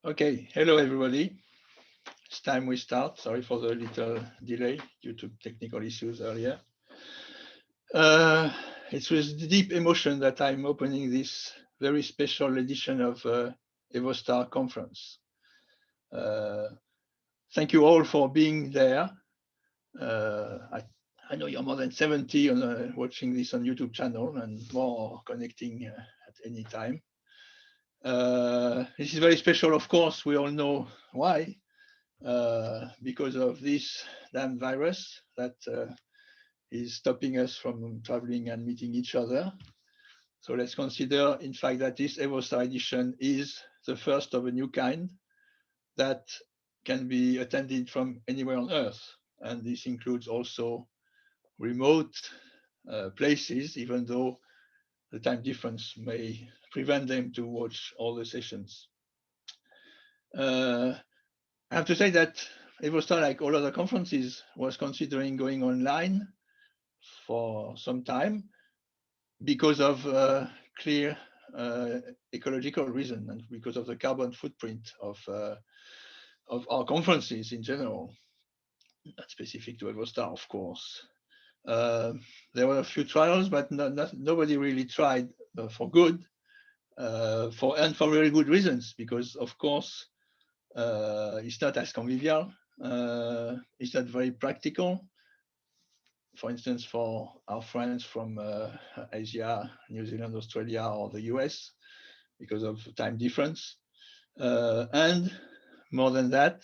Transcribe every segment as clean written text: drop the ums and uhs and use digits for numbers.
Okay, hello everybody. It's time we start. Sorry for the little delay due to technical issues earlier. It's with deep emotion that I'm opening this very special edition of EvoStar conference. Thank you all for being there. I know you're more than 70 on watching this on YouTube channel and more connecting at any time. This is very special, of course. We all know why. Because of this damn virus that is stopping us from traveling and meeting each other. So let's consider, in fact, that this EvoStar edition is the first of a new kind that can be attended from anywhere on Earth. And this includes also remote places, even though the time difference may prevent them to watch all the sessions. I have to say that EvoStar, like all other conferences, was considering going online for some time because of clear ecological reason and because of the carbon footprint of our conferences in general, not specific to EvoStar, of course. There were a few trials, but nobody really tried for good, and for very good reasons, because of course it's not as convivial, it's not very practical. For instance, for our friends from Asia, New Zealand, Australia, or the US, because of time difference. And more than that,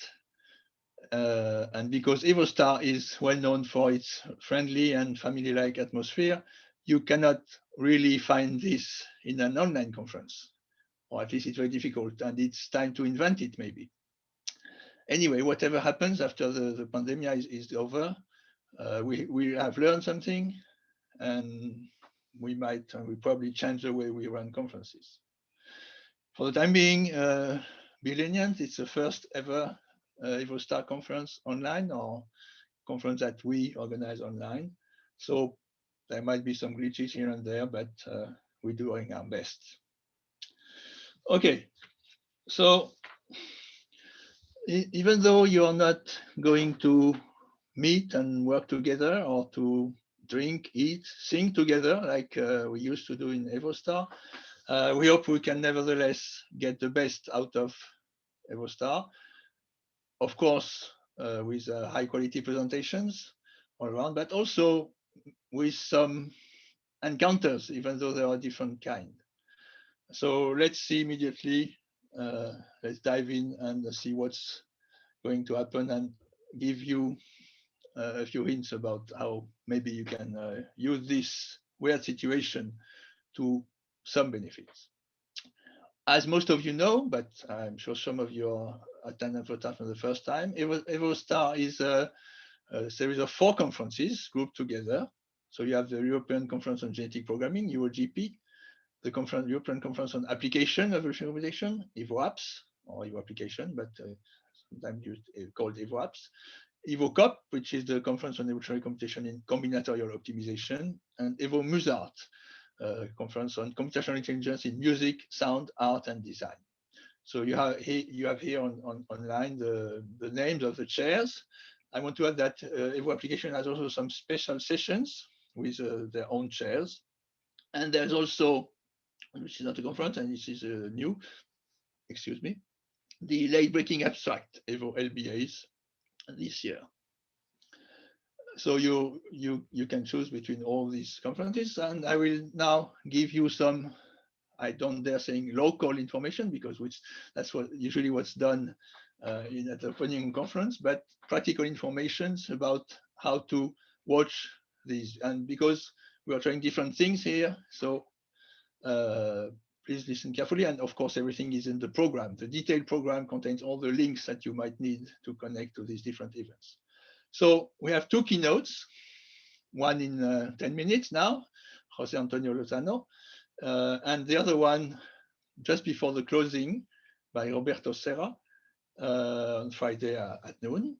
and because EvoStar is well known for its friendly and family-like atmosphere, you cannot really find this in an online conference, or at least it's very difficult, and it's time to invent it maybe. Anyway, whatever happens after the pandemic is over, we have learned something, and we probably change the way we run conferences. For the time being, be lenient. It's the first ever EvoStar conference online, or conference that we organize online. So there might be some glitches here and there, but we're doing our best. Okay, so even though you're not going to meet and work together or to drink, eat, sing together like we used to do in EvoStar, we hope we can nevertheless get the best out of EvoStar. Of course, with high quality presentations all around, but also with some encounters, even though there are different kinds. So let's see immediately, let's dive in and see what's going to happen and give you a few hints about how maybe you can use this weird situation to some benefits. As most of you know, but I'm sure some of you are attending for the first time, EvoStar is a series of 4 conferences grouped together. So you have the European Conference on Genetic Programming, EuroGP, the European Conference on Application of Evolutionary Computation, EvoApps, or Evo Application, but sometimes called EvoApps, EvoCOP, which is the Conference on Evolutionary Computation in Combinatorial Optimization, and EvoMusArt, Conference on Computational Intelligence in Music, Sound, Art, and Design. So you have here online the names of the chairs. I want to add that Evo Application has also some special sessions with their own chairs. And there's also, which is not a conference, and this is new, excuse me, the late-breaking abstract, Evo LBAs, this year. So you can choose between all these conferences, and I will now give you some, I don't dare saying local information, because that's usually what's done in at the opening conference, but practical information about how to watch these. And because we are trying different things here, so please listen carefully. And of course, everything is in the program. The detailed program contains all the links that you might need to connect to these different events. So we have 2 keynotes, one in 10 minutes now, José Antonio Lozano, and the other one just before the closing by Roberto Serra on Friday at noon.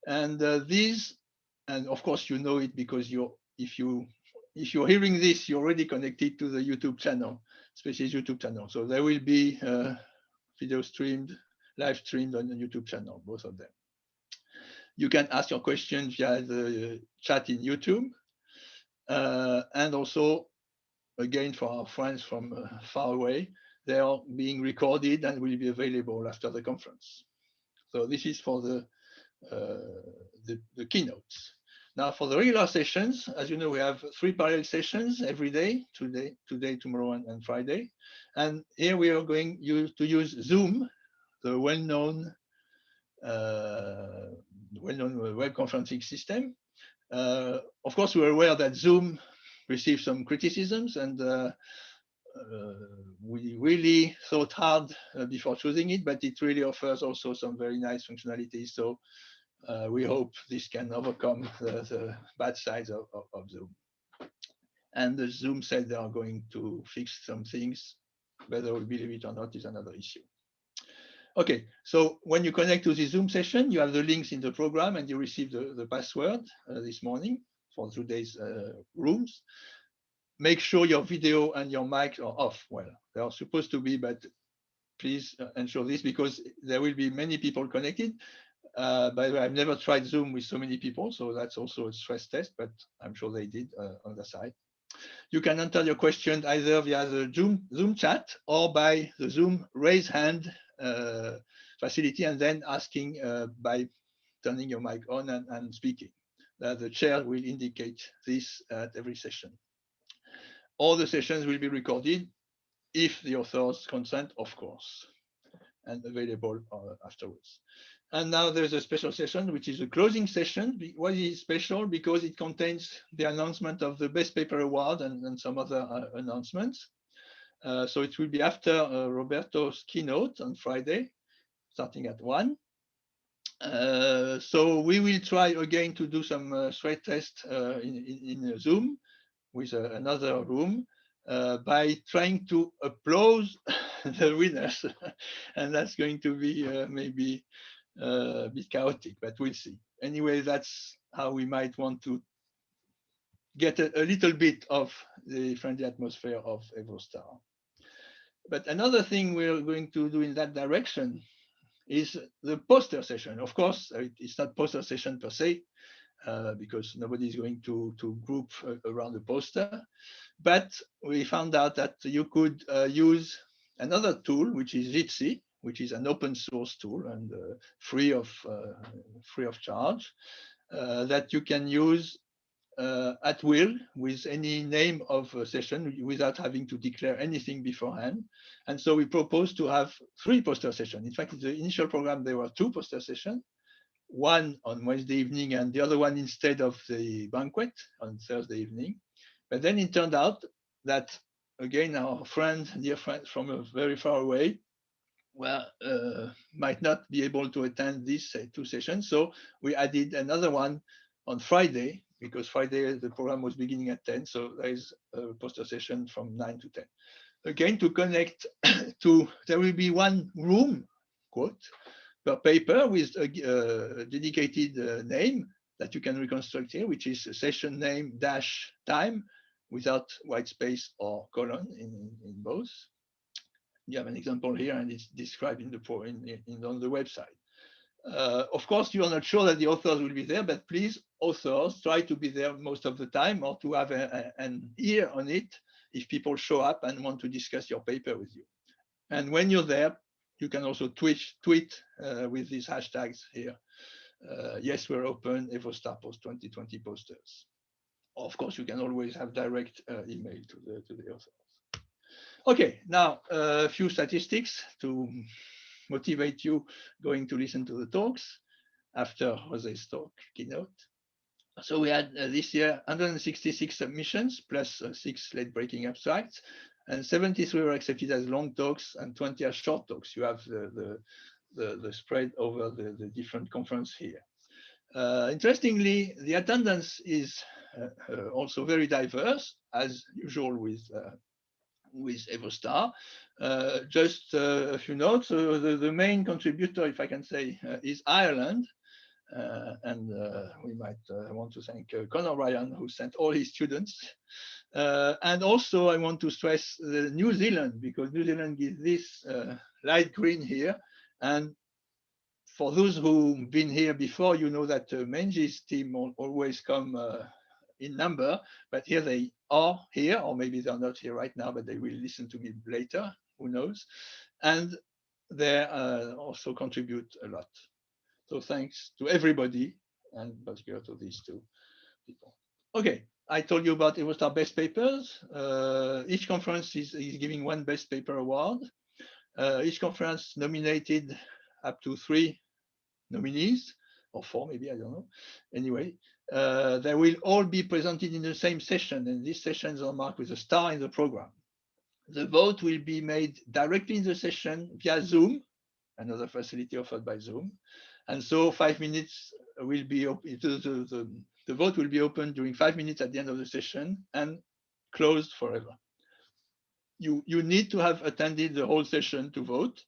And these, and of course you know it because if you're hearing this, you're already connected to the YouTube channel, SPECIES YouTube channel. So there will be video streamed live streamed on the YouTube channel, both of them. You can ask your questions via the chat in YouTube. And also, again, for our friends from far away, they are being recorded and will be available after the conference. So this is for the keynotes. Now for the regular sessions, as you know, we have 3 parallel sessions every day, today, tomorrow, and Friday. And here we are going to use Zoom, the well-known web conferencing system. Of course, we're aware that Zoom received some criticisms, and we really thought hard before choosing it, but it really offers also some very nice functionalities. So we hope this can overcome the bad sides of Zoom. And the Zoom said they are going to fix some things. Whether we believe it or not is another issue. Okay, so when you connect to the Zoom session, you have the links in the program and you receive the password this morning for today's rooms. Make sure your video and your mic are off. Well, they are supposed to be, but please ensure this because there will be many people connected. By the way, I've never tried Zoom with so many people, so that's also a stress test, but I'm sure they did on the side. You can enter your question either via the Zoom chat or by the Zoom raise hand facility, and then asking by turning your mic on and speaking. The chair will indicate this at every session. All the sessions will be recorded if the authors consent, of course, and available afterwards. And now there's a special session, which is a closing session. Why is it special? Because it contains the announcement of the Best Paper Award and some other announcements. So it will be after Roberto's keynote on Friday, starting at 1. So we will try again to do some straight test in Zoom with another room by trying to applause the winners. And that's going to be maybe a bit chaotic, but we'll see. Anyway, that's how we might want to get a little bit of the friendly atmosphere of EvoStar. But another thing we're going to do in that direction is the poster session. Of course, it's not poster session per se, because nobody is going to group around the poster. But we found out that you could use another tool, which is Jitsi, which is an open source tool and free of charge, that you can use at will with any name of a session without having to declare anything beforehand. And so we propose to have 3 poster sessions. In fact, in the initial program, there were 2 poster sessions, one on Wednesday evening and the other one instead of the banquet on Thursday evening. But then it turned out that, again, our dear friends from very far away, might not be able to attend these 2 sessions. So we added another one on Friday, because Friday the program was beginning at 10. So there is a poster session from 9 to 10. Again, to connect there will be 1 room, quote, per paper with a dedicated name that you can reconstruct here, which is session name -time without white space or colon in both. You have an example here, and it's described on the website. Of course, you are not sure that the authors will be there, but please, authors, try to be there most of the time, or to have an ear on it if people show up and want to discuss your paper with you. And when you're there, you can also tweet with these hashtags here. Yes, we're open, EvoStar Post 2020 posters. Of course, you can always have direct email to the authors. Okay, now a few statistics to motivate you going to listen to the talks after José's talk, keynote. So we had this year 166 submissions plus 6 late-breaking abstracts, and 73 were accepted as long talks and 20 as short talks. You have the spread over the different conferences here. Interestingly, the attendance is also very diverse, as usual with EvoStar. Just a few notes. The main contributor, if I can say, is Ireland. And we might want to thank Conor Ryan, who sent all his students. And also I want to stress New Zealand, because New Zealand is this light green here. And for those who've been here before, you know that Menji's team always come in number, but here they are here, or maybe they're not here right now, but they will listen to me later, who knows? And they also contribute a lot. So thanks to everybody, and particularly to these two people. Okay, I told you about EvoStar best papers. Each conference is giving one best paper award. Each conference nominated up to 3 nominees, or 4 maybe, I don't know. Anyway, they will all be presented in the same session, and these sessions are marked with a star in the program. The vote will be made directly in the session via Zoom, another facility offered by Zoom. And so 5 minutes will be the vote will be open during 5 minutes at the end of the session and closed forever. You need to have attended the whole session to vote,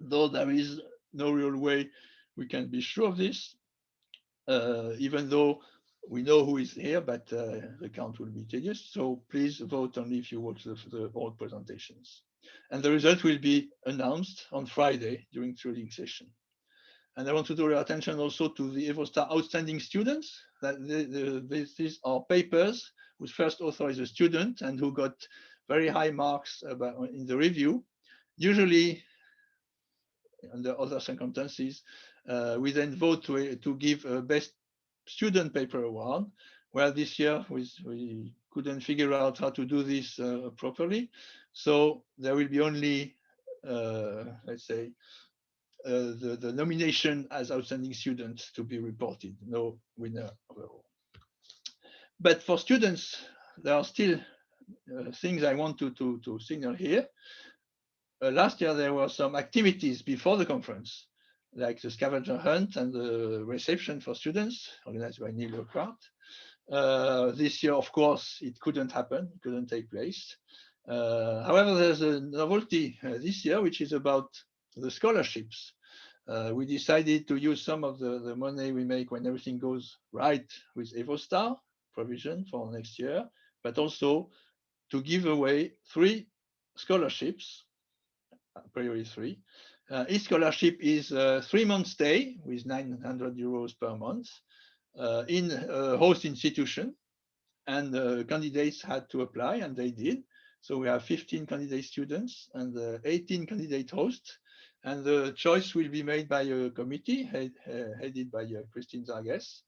though there is no real way we can be sure of this, even though we know who is here, but the count will be tedious. So please vote only if you watch the whole presentations. And the result will be announced on Friday during trading session. And I want to draw your attention also to the EvoStar outstanding students. That these are papers whose first author is a student and who got very high marks in the review. Usually, under other circumstances, we then vote to give a best student paper award, where this year we couldn't figure out how to do this properly. So there will be only, let's say, the nomination as outstanding students to be reported, no winner overall. But for students, there are still things I want to signal here. Last year, there were some activities before the conference, like the scavenger hunt and the reception for students, organized by Neil Lockhart. This year, of course, it couldn't happen, couldn't take place. However, there's a novelty this year, which is about the scholarships. We decided to use some of the money we make when everything goes right with EvoStar provision for next year, but also to give away 3 scholarships, priority 3. Each scholarship is a 3-month stay with 900 euros per month in a host institution, and candidates had to apply, and they did. So we have 15 candidate students and 18 candidate hosts, and the choice will be made by a committee headed by Christine Zarges,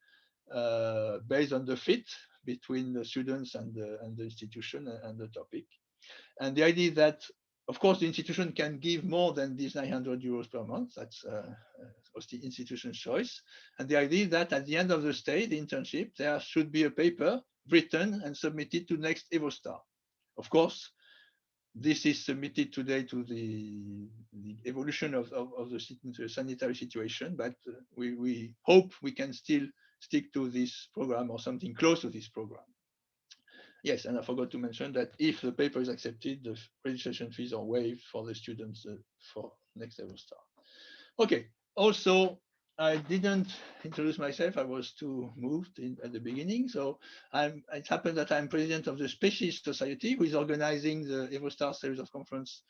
based on the fit between the students and the institution and the topic. And the idea that, of course, the institution can give more than these 900 euros per month. That's the institution's choice. And the idea that at the end of the stay, the internship, there should be a paper written and submitted to next EvoStar. Of course, this is submitted today to the evolution of the sanitary situation, but we hope we can still stick to this program or something close to this program. Yes, and I forgot to mention that if the paper is accepted, the registration fees are waived for the students for next EvoStar. Okay, also, I didn't introduce myself. I was too moved at the beginning. So it happened that I'm president of the SPECIES Society, who is organizing the EvoStar series of conference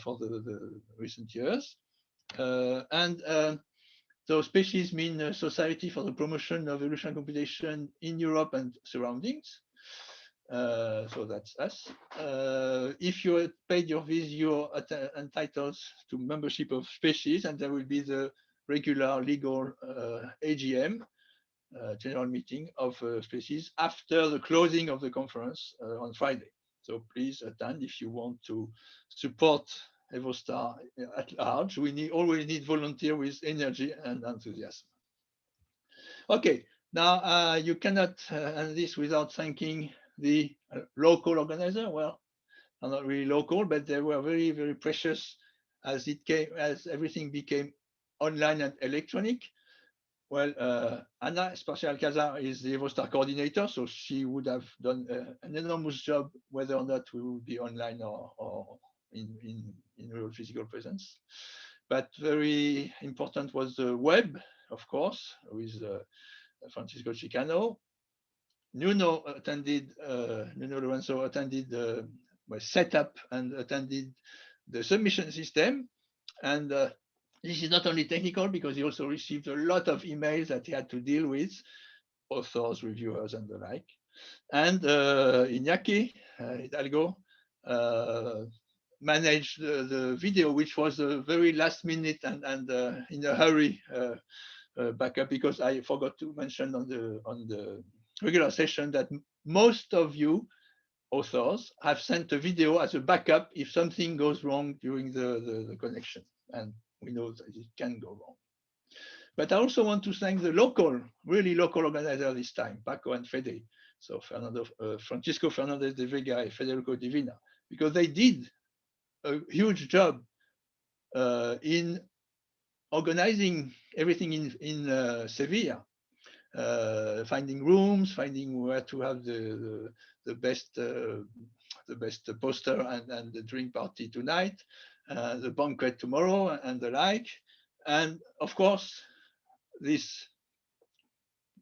for the recent years. So SPECIES mean Society for the Promotion of Evolutionary Computation in Europe and surroundings. So that's us. If you paid your fees, you're entitled to membership of SPECIES, and there will be the regular legal AGM, general meeting of SPECIES after the closing of the conference on Friday. So please attend if you want to support EvoStar at large. We always need volunteers with energy and enthusiasm. Okay, now you cannot end this without thanking the local organizer. Well, not really local, but they were very, very precious as everything became online and electronic. Well, Anna Espacial-Alcazar is the EvoStar coordinator, so she would have done an enormous job whether or not we would be online or in real physical presence. But very important was the web, of course, with Francisco Chicano. Nuno Lorenzo attended was set up and attended the submission system, and This is not only technical, because he also received a lot of emails that he had to deal with, authors, reviewers, and the like. And Iñaki Hidalgo managed the video, which was a very last minute and in a hurry backup, because I forgot to mention on the regular session that most of you authors have sent a video as a backup if something goes wrong during the connection, and we know that it can go wrong. But I also want to thank the local, really local organizer this time, Paco and Fede. So Francisco Fernandez de Vega and Federico Divina, because they did a huge job in organizing everything in Sevilla, finding rooms, finding where to have the best poster and the drink party tonight, the banquet tomorrow, and the like. And of course, this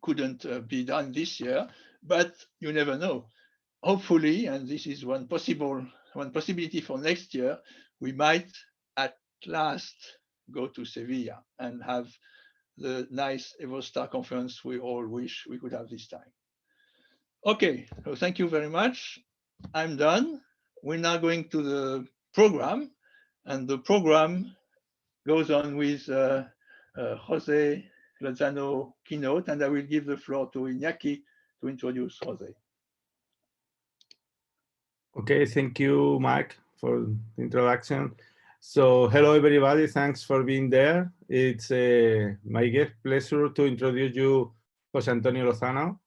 couldn't be done this year, but you never know. Hopefully, and this is one possibility for next year, we might at last go to Sevilla and have the nice EvoStar conference we all wish we could have this time. Okay, so thank you very much. I'm done. We're now going to the program, and the program goes on with José Lozano keynote, and I will give the floor to Iñaki to introduce José. Okay, thank you, Marc, for the introduction. So hello, everybody. Thanks for being there. It's my great pleasure to introduce you, José Antonio Lozano,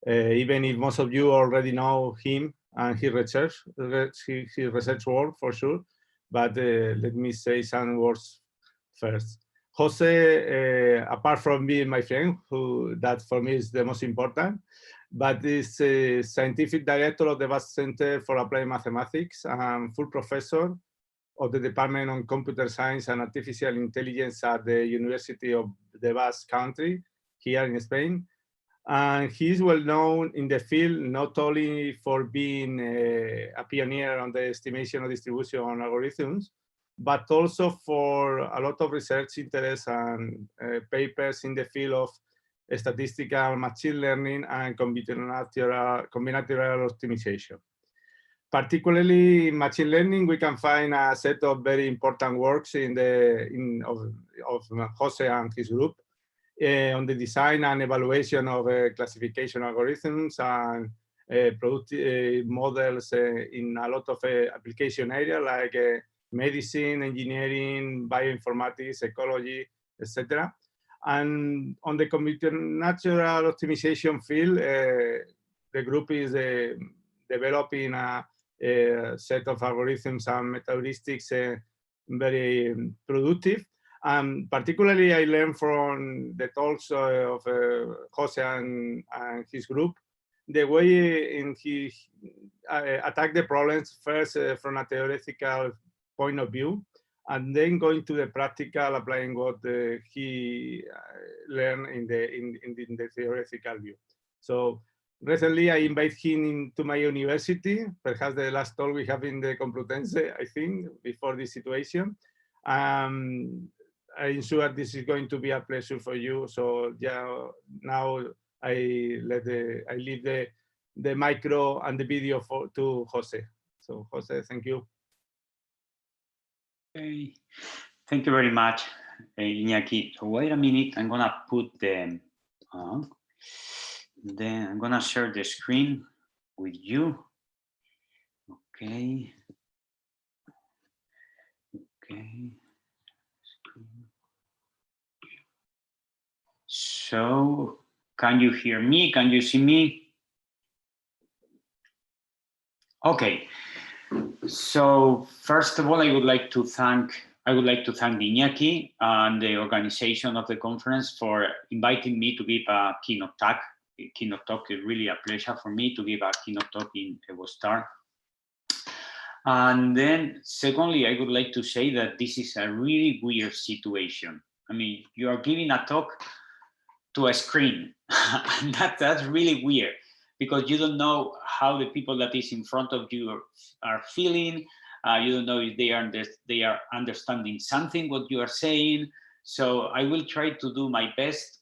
even if most of you already know him and his research work for sure. But let me say some words first. Jose, apart from being my friend, that for me is the most important, but is a scientific director of the Basque Center for Applied Mathematics and full professor of the Department on Computer Science and Artificial Intelligence at the University of the Basque Country here in Spain. And he's well known in the field, not only for being a pioneer on the estimation of distribution algorithms, but also for a lot of research interests and papers in the field of statistical machine learning and combinatorial optimization. Particularly in machine learning, we can find a set of very important works of Jose and his group on the design and evaluation of classification algorithms and productive models in a lot of application areas like medicine, engineering, bioinformatics, ecology, etc. And on the combinatorial optimization field, the group is developing a set of algorithms and metaheuristic very productive. Particularly, I learned from the talks of Jose and his group, the way in he attacked the problems first from a theoretical point of view, and then going to the practical, applying what he learned in the theoretical view. So recently, I invited him into my university, perhaps the last talk we have in the Complutense, I think, before this situation. I'm sure this is going to be a pleasure for you. So yeah, now I leave the micro and the video to Jose. So Jose, thank you. Okay. Thank you very much, Iñaki. So wait a minute, I'm gonna put then I'm gonna share the screen with you. Okay. Okay. So, can you hear me? Can you see me? Okay. So, first of all, I would like to thank Iñaki and the organization of the conference for inviting me to give a keynote talk. Keynote talk is really a pleasure for me to give a keynote talk in EvoStar. And then, secondly, I would like to say that this is a really weird situation. I mean, you are giving a talk to a screen, and that's really weird, because you don't know how the people that is in front of you are feeling, You don't know if they are understanding something what you are saying. So I will try to do my best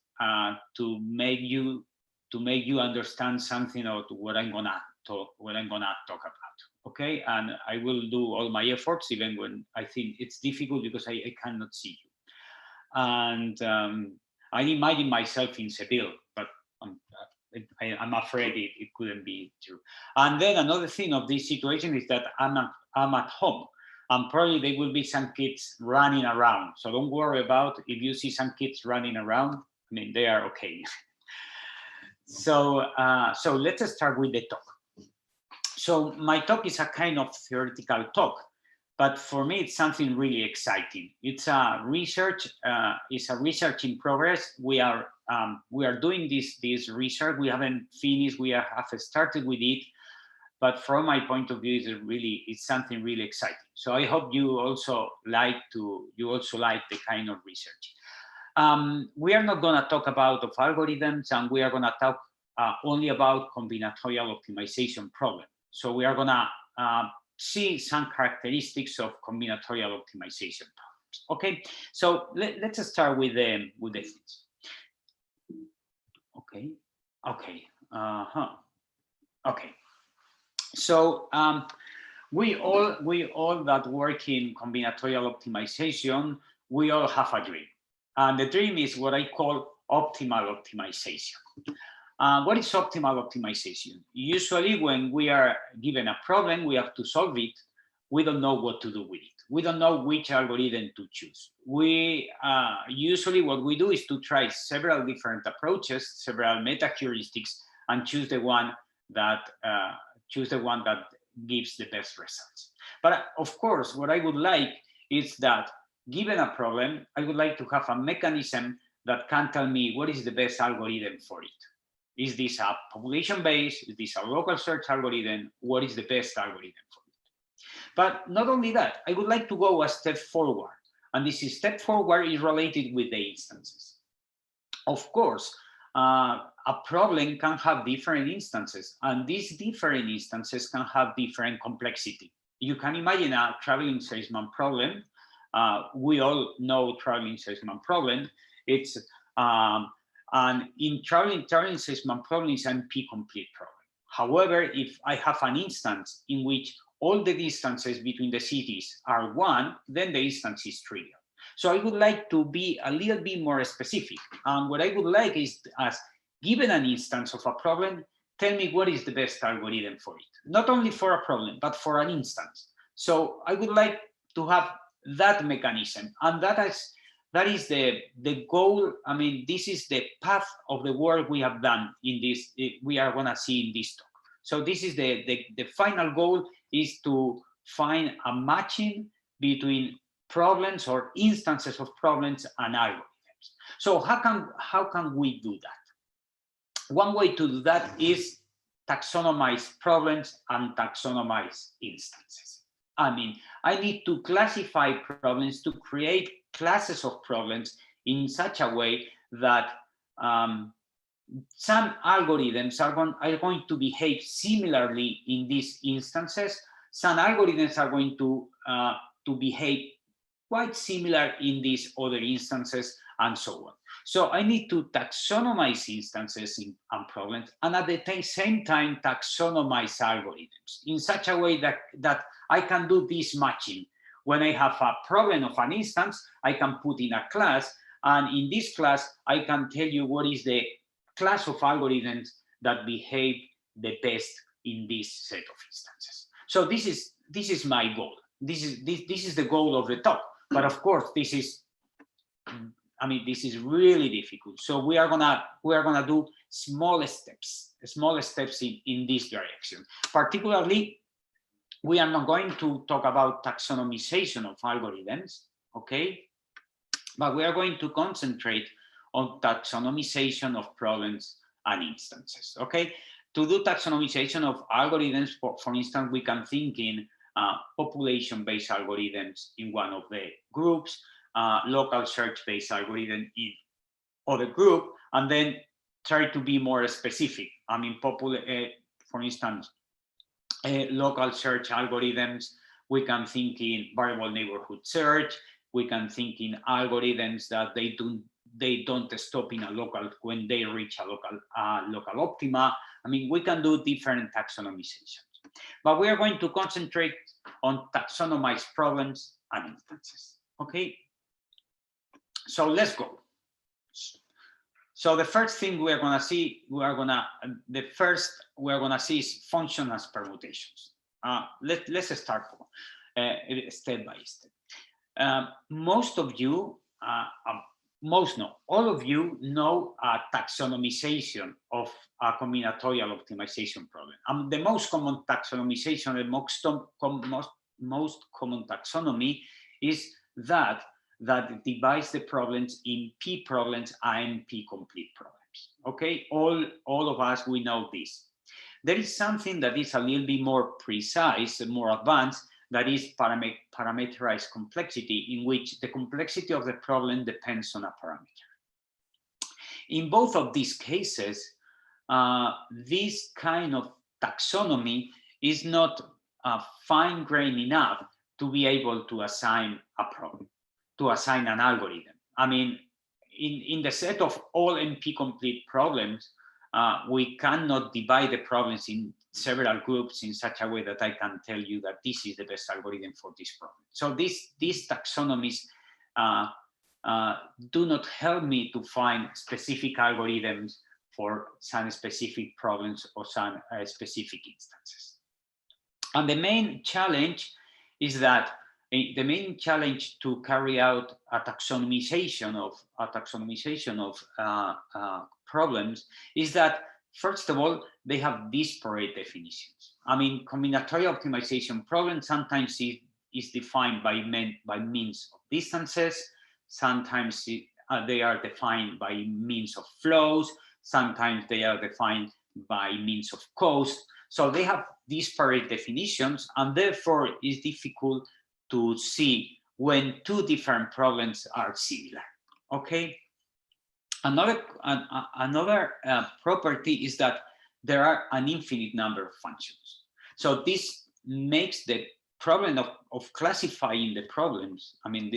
to make you understand something of what I'm gonna talk about. Okay, and I will do all my efforts even when I think it's difficult because I cannot see you. And I imagine myself in Seville, but I'm afraid it couldn't be true. And then another thing of this situation is that I'm at home, and probably there will be some kids running around. So don't worry about if you see some kids running around. I mean, they are okay. So let's start with the talk. So my talk is a kind of theoretical talk, but for me it's something really exciting. It's a research. It's a research in progress. We are doing this research. We haven't finished. We have started with it, but from my point of view, it's something really exciting. So I hope you also like the kind of research. We are not going to talk about algorithms, and we are going to talk only about combinatorial optimization problem. So we are going to see some characteristics of combinatorial optimization problems. Okay, so let's start with the things. Okay. Okay. So we all that work in combinatorial optimization, we all have a dream, and the dream is what I call optimal optimization. What is optimal optimization? Usually when we are given a problem, we have to solve it. We don't know what to do with it. We don't know which algorithm to choose. We usually what we do is to try several different approaches, several meta heuristics, and choose the one that gives the best results. But of course, what I would like is that given a problem, I would like to have a mechanism that can tell me what is the best algorithm for it. Is this a population-based? Is this a local search algorithm? What is the best algorithm for it? But not only that, I would like to go a step forward. And this step forward is related with the instances. Of course, a problem can have different instances, and these different instances can have different complexity. You can imagine a traveling salesman problem. We all know traveling salesman problem. It's and in traveling salesman problem is an NP-complete problem. However, if I have an instance in which all the distances between the cities are 1, then the instance is trivial. So I would like to be a little bit more specific. And what I would like is, as given an instance of a problem, tell me what is the best algorithm for it. Not only for a problem, but for an instance. So I would like to have that mechanism. And that is the goal. I mean, this is the path of the work we have done in this, we are gonna see in this talk. So this is the final goal, is to find a matching between problems or instances of problems and algorithms. So how can we do that? One way to do that is taxonomize problems and taxonomize instances. I mean, I need to classify problems, to create classes of problems in such a way that some algorithms are going to behave similarly in these instances. Some algorithms are going to behave quite similar in these other instances, and so on. So I need to taxonomize instances and problems, and at the same time taxonomize algorithms in such a way that I can do this matching. When I have a problem of an instance, I can put in a class, and in this class, I can tell you what is the class of algorithms that behave the best in this set of instances. So this is my goal. This is the goal of the talk. But of course, this is really difficult. So we are gonna do small steps in this direction. Particularly, we are not going to talk about taxonomization of algorithms, okay? But we are going to concentrate on taxonomization of problems and instances, okay? To do taxonomization of algorithms, for instance, we can think in population-based algorithms in one of the groups, local search-based algorithm in other group, and then try to be more specific. I mean, for instance, local search algorithms We can think in variable neighborhood search. We can think in algorithms that they don't stop in a local when they reach a local optima. I mean, we can do different taxonomizations, but we are going to concentrate on taxonomized problems and instances. Okay, so let's go. So the first thing we're gonna see, we're gonna see is functions as permutations. Let's start step by step. Most of you, all of you know a taxonomization of a combinatorial optimization problem. The most common taxonomization, the most common taxonomy is that divides the problems in P problems and P complete problems. Okay, all of us, we know this. There is something that is a little bit more precise and more advanced, that is parameterized complexity, in which the complexity of the problem depends on a parameter. In both of these cases, this kind of taxonomy is not fine-grained enough to be able to assign a problem, to assign an algorithm. I mean, in the set of all NP complete problems, we cannot divide the problems in several groups in such a way that I can tell you that this is the best algorithm for this problem. So these taxonomies do not help me to find specific algorithms for some specific problems or some specific instances. And the main challenge is that to carry out a taxonomization of problems is that, first of all, they have disparate definitions. I mean, combinatorial optimization problems sometimes is defined by means of distances. Sometimes they are defined by means of flows. Sometimes they are defined by means of cost. So they have disparate definitions, and therefore it's difficult to see when two different problems are similar. Okay. Another property is that there are an infinite number of functions. So this makes the problem of classifying the problems. I mean,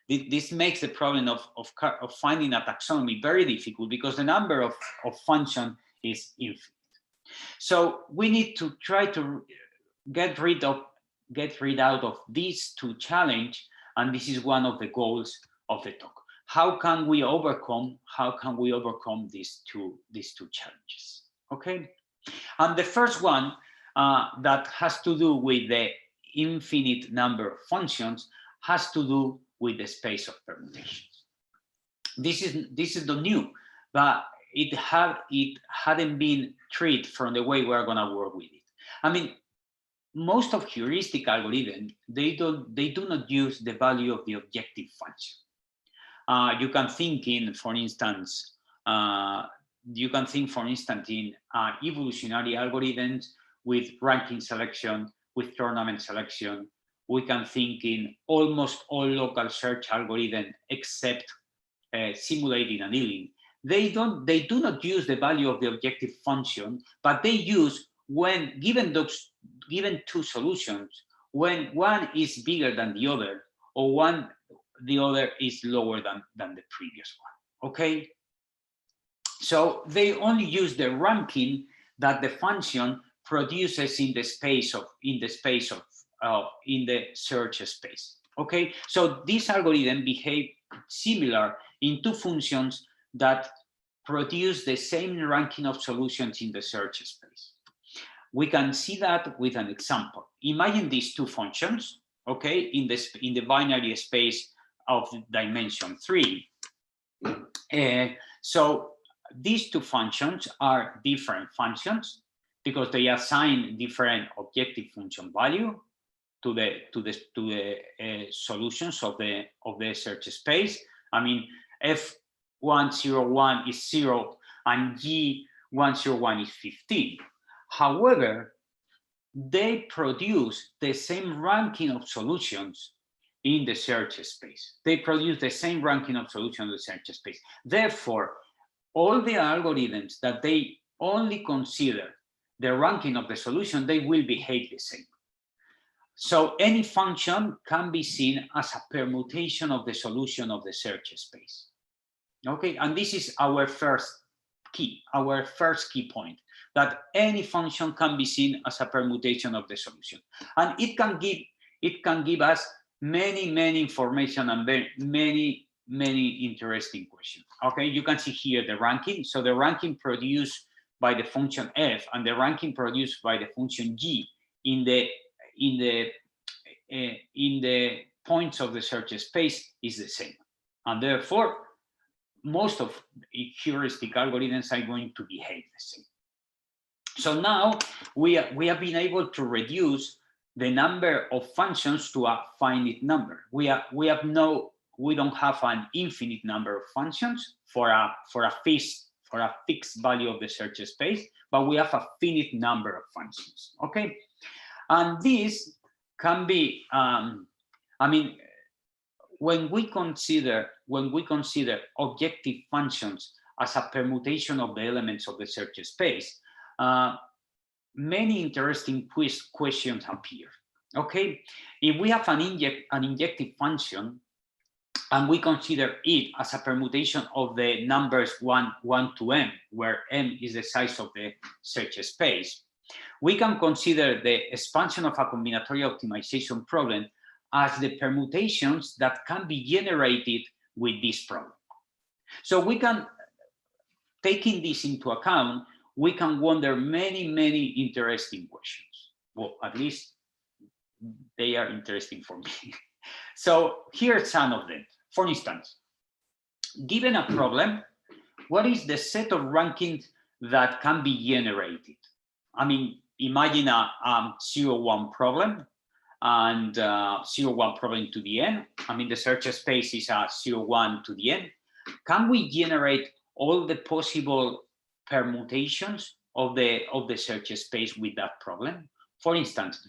this makes the problem of finding a taxonomy very difficult, because the number of functions is infinite. So we need to try to get rid out of these two challenges, and this is one of the goals of the talk. How can we overcome these two challenges? Okay, and the first one that has to do with the infinite number of functions has to do with the space of permutations. This is the new, but it hadn't been treated from the way we're going to work with it. I mean, most of heuristic algorithms, they do not use the value of the objective function. You can think in, for instance, in evolutionary algorithms with ranking selection, with tournament selection. We can think in almost all local search algorithms except simulated annealing. They do not use the value of the objective function, but they use, when given two solutions, when one is bigger than the other, or the other is lower than the previous one. Okay, so they only use the ranking that the function produces in the search space. Okay, so this algorithm behaves similar in two functions that produce the same ranking of solutions in the search space. We can see that with an example. Imagine these two functions, okay, in the binary space of dimension 3. So these two functions are different functions because they assign different objective function value to the solutions of the search space. I mean, F101 is 0 and G101 is 15. However, they produce the same ranking of solutions in the search space. They produce the same ranking of solutions in the search space. Therefore, all the algorithms that they only consider the ranking of the solution, they will behave the same. So any function can be seen as a permutation of the solution of the search space. Okay, and this is our first key point, that any function can be seen as a permutation of the solution, and it can give us many information and many interesting questions. Okay, you can see here the ranking. So the ranking produced by the function f and the ranking produced by the function g in the points of the search space is the same, and therefore most of heuristic algorithms are going to behave the same. So now we have been able to reduce the number of functions to a finite number. We don't have an infinite number of functions for a fixed value of the search space, but we have a finite number of functions. Okay, and this can be, I mean, when we consider objective functions as a permutation of the elements of the search space, many interesting questions appear. Okay, if we have an injective function and we consider it as a permutation of the numbers 1 to m, where m is the size of the search space, we can consider the expansion of a combinatorial optimization problem as the permutations that can be generated with this problem. So we can, taking this into account, we can wonder many interesting questions. Well, at least they are interesting for me. So here are some of them. For instance, given a problem, what is the set of rankings that can be generated? I mean, imagine a 0-1 problem and 0-1 problem to the n. I mean, the search space is a 0-1 to the n. Can we generate all the possible permutations of the search space with that problem? For instance,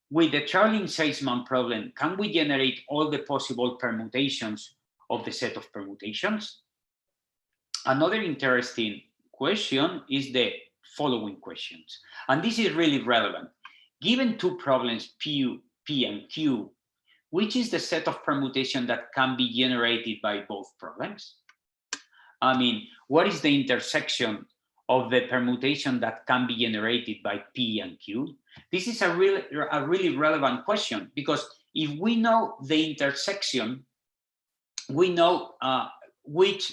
with the Charling-Seisman problem, can we generate all the possible permutations of the set of permutations? Another interesting question is the following questions, and this is really relevant. Given two problems, P and Q, which is the set of permutation that can be generated by both problems? I mean, what is the intersection of the permutation that can be generated by P and Q? This is a really relevant question, because if we know the intersection, we know which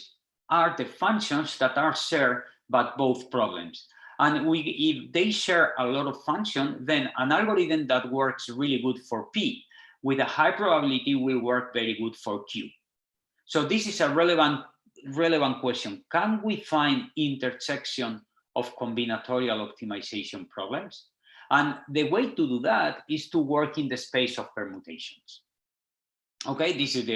are the functions that are shared by both problems. And if they share a lot of functions, then an algorithm that works really good for P with a high probability will work very good for Q. So this is a relevant question. Can we find intersection of combinatorial optimization problems? And the way to do that is to work in the space of permutations. Okay, this is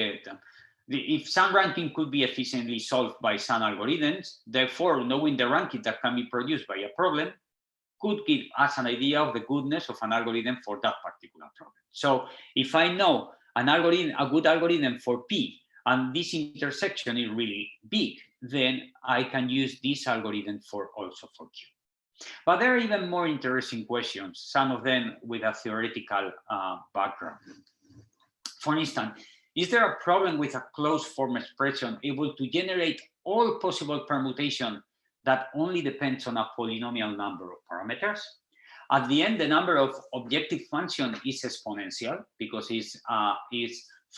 if some ranking could be efficiently solved by some algorithms, therefore knowing the ranking that can be produced by a problem could give us an idea of the goodness of an algorithm for that particular problem. So if I know an algorithm, a good algorithm for P, and this intersection is really big, then I can use this algorithm also for Q. But there are even more interesting questions, some of them with a theoretical background. For instance, is there a problem with a closed form expression able to generate all possible permutation that only depends on a polynomial number of parameters? At the end, the number of objective function is exponential because it's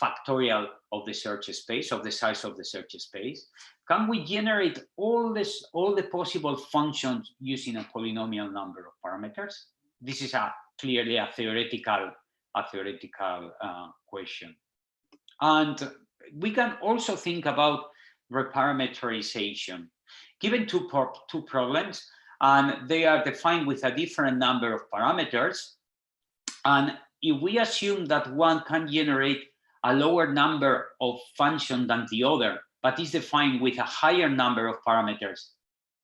factorial of the search space, of the size of the search space. Can we generate all the possible functions using a polynomial number of parameters? This is clearly a theoretical question. And we can also think about reparameterization. Given two problems, and they are defined with a different number of parameters, and if we assume that one can generate a lower number of functions than the other, but is defined with a higher number of parameters,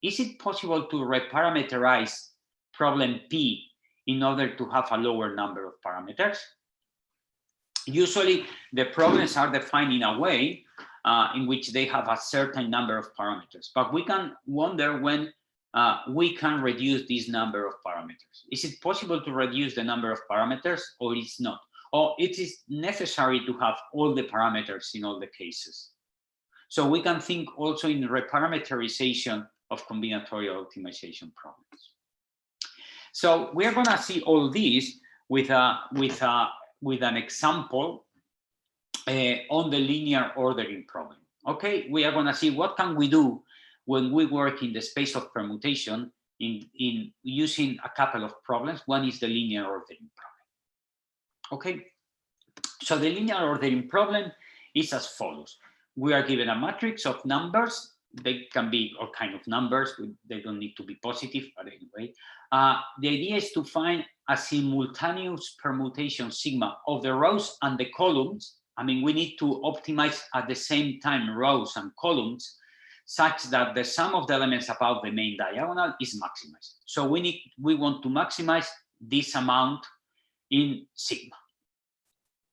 is it possible to reparameterize problem P in order to have a lower number of parameters? Usually, the problems are defined in a way in which they have a certain number of parameters, but we can wonder when we can reduce this number of parameters. Is it possible to reduce the number of parameters, or it's not? or it is necessary to have all the parameters in all the cases. So we can think also in reparameterization of combinatorial optimization problems. So we are going to see all these with an example on the linear ordering problem. Okay, we are going to see what can we do when we work in the space of permutation in using a couple of problems. One is the linear ordering problem. Okay, so the linear ordering problem is as follows. We are given a matrix of numbers. They can be all kind of numbers. They don't need to be positive, but anyway. The idea is to find a simultaneous permutation sigma of the rows and the columns. I mean, we need to optimize at the same time rows and columns such that the sum of the elements above the main diagonal is maximized. So we want to maximize this amount in sigma.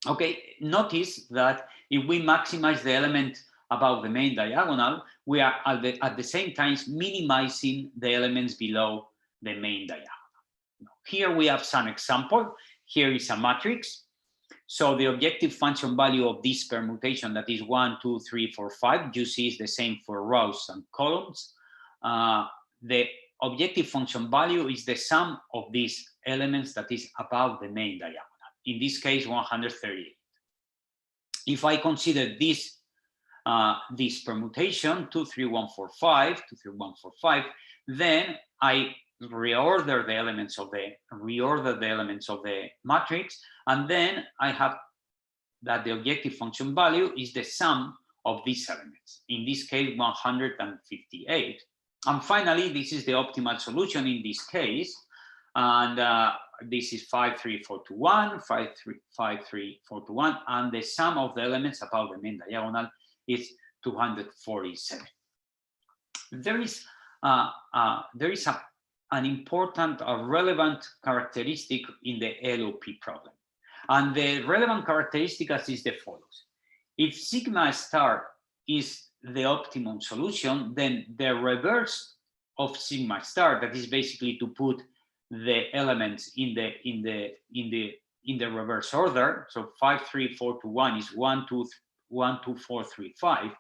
Okay, notice that if we maximize the element above the main diagonal, we are at the same time minimizing the elements below the main diagonal. Here we have some example. Here is a matrix. So the objective function value of this permutation, that is 1, 2, 3, 4, 5, you see is the same for rows and columns. The objective function value is the sum of these elements that is above the main diagonal. In this case, 138. If I consider this permutation 2, 3, 1, 4, 5, 2, 3, 1, 4, 5, then I reorder the elements of the matrix, and then I have that the objective function value is the sum of these elements. In this case, 158. And finally, this is the optimal solution in this case. And this is 5, 3, 4 to 1, 5, 3, 4 to 1, and the sum of the elements above the main diagonal is 247. There is an important or relevant characteristic in the LOP problem. And the relevant characteristic is the follows. If sigma star is the optimum solution, then the reverse of sigma star, that is basically to put the elements in the reverse order. So 5, 3, 4 to 1 is 1, 2, 4, 3, 5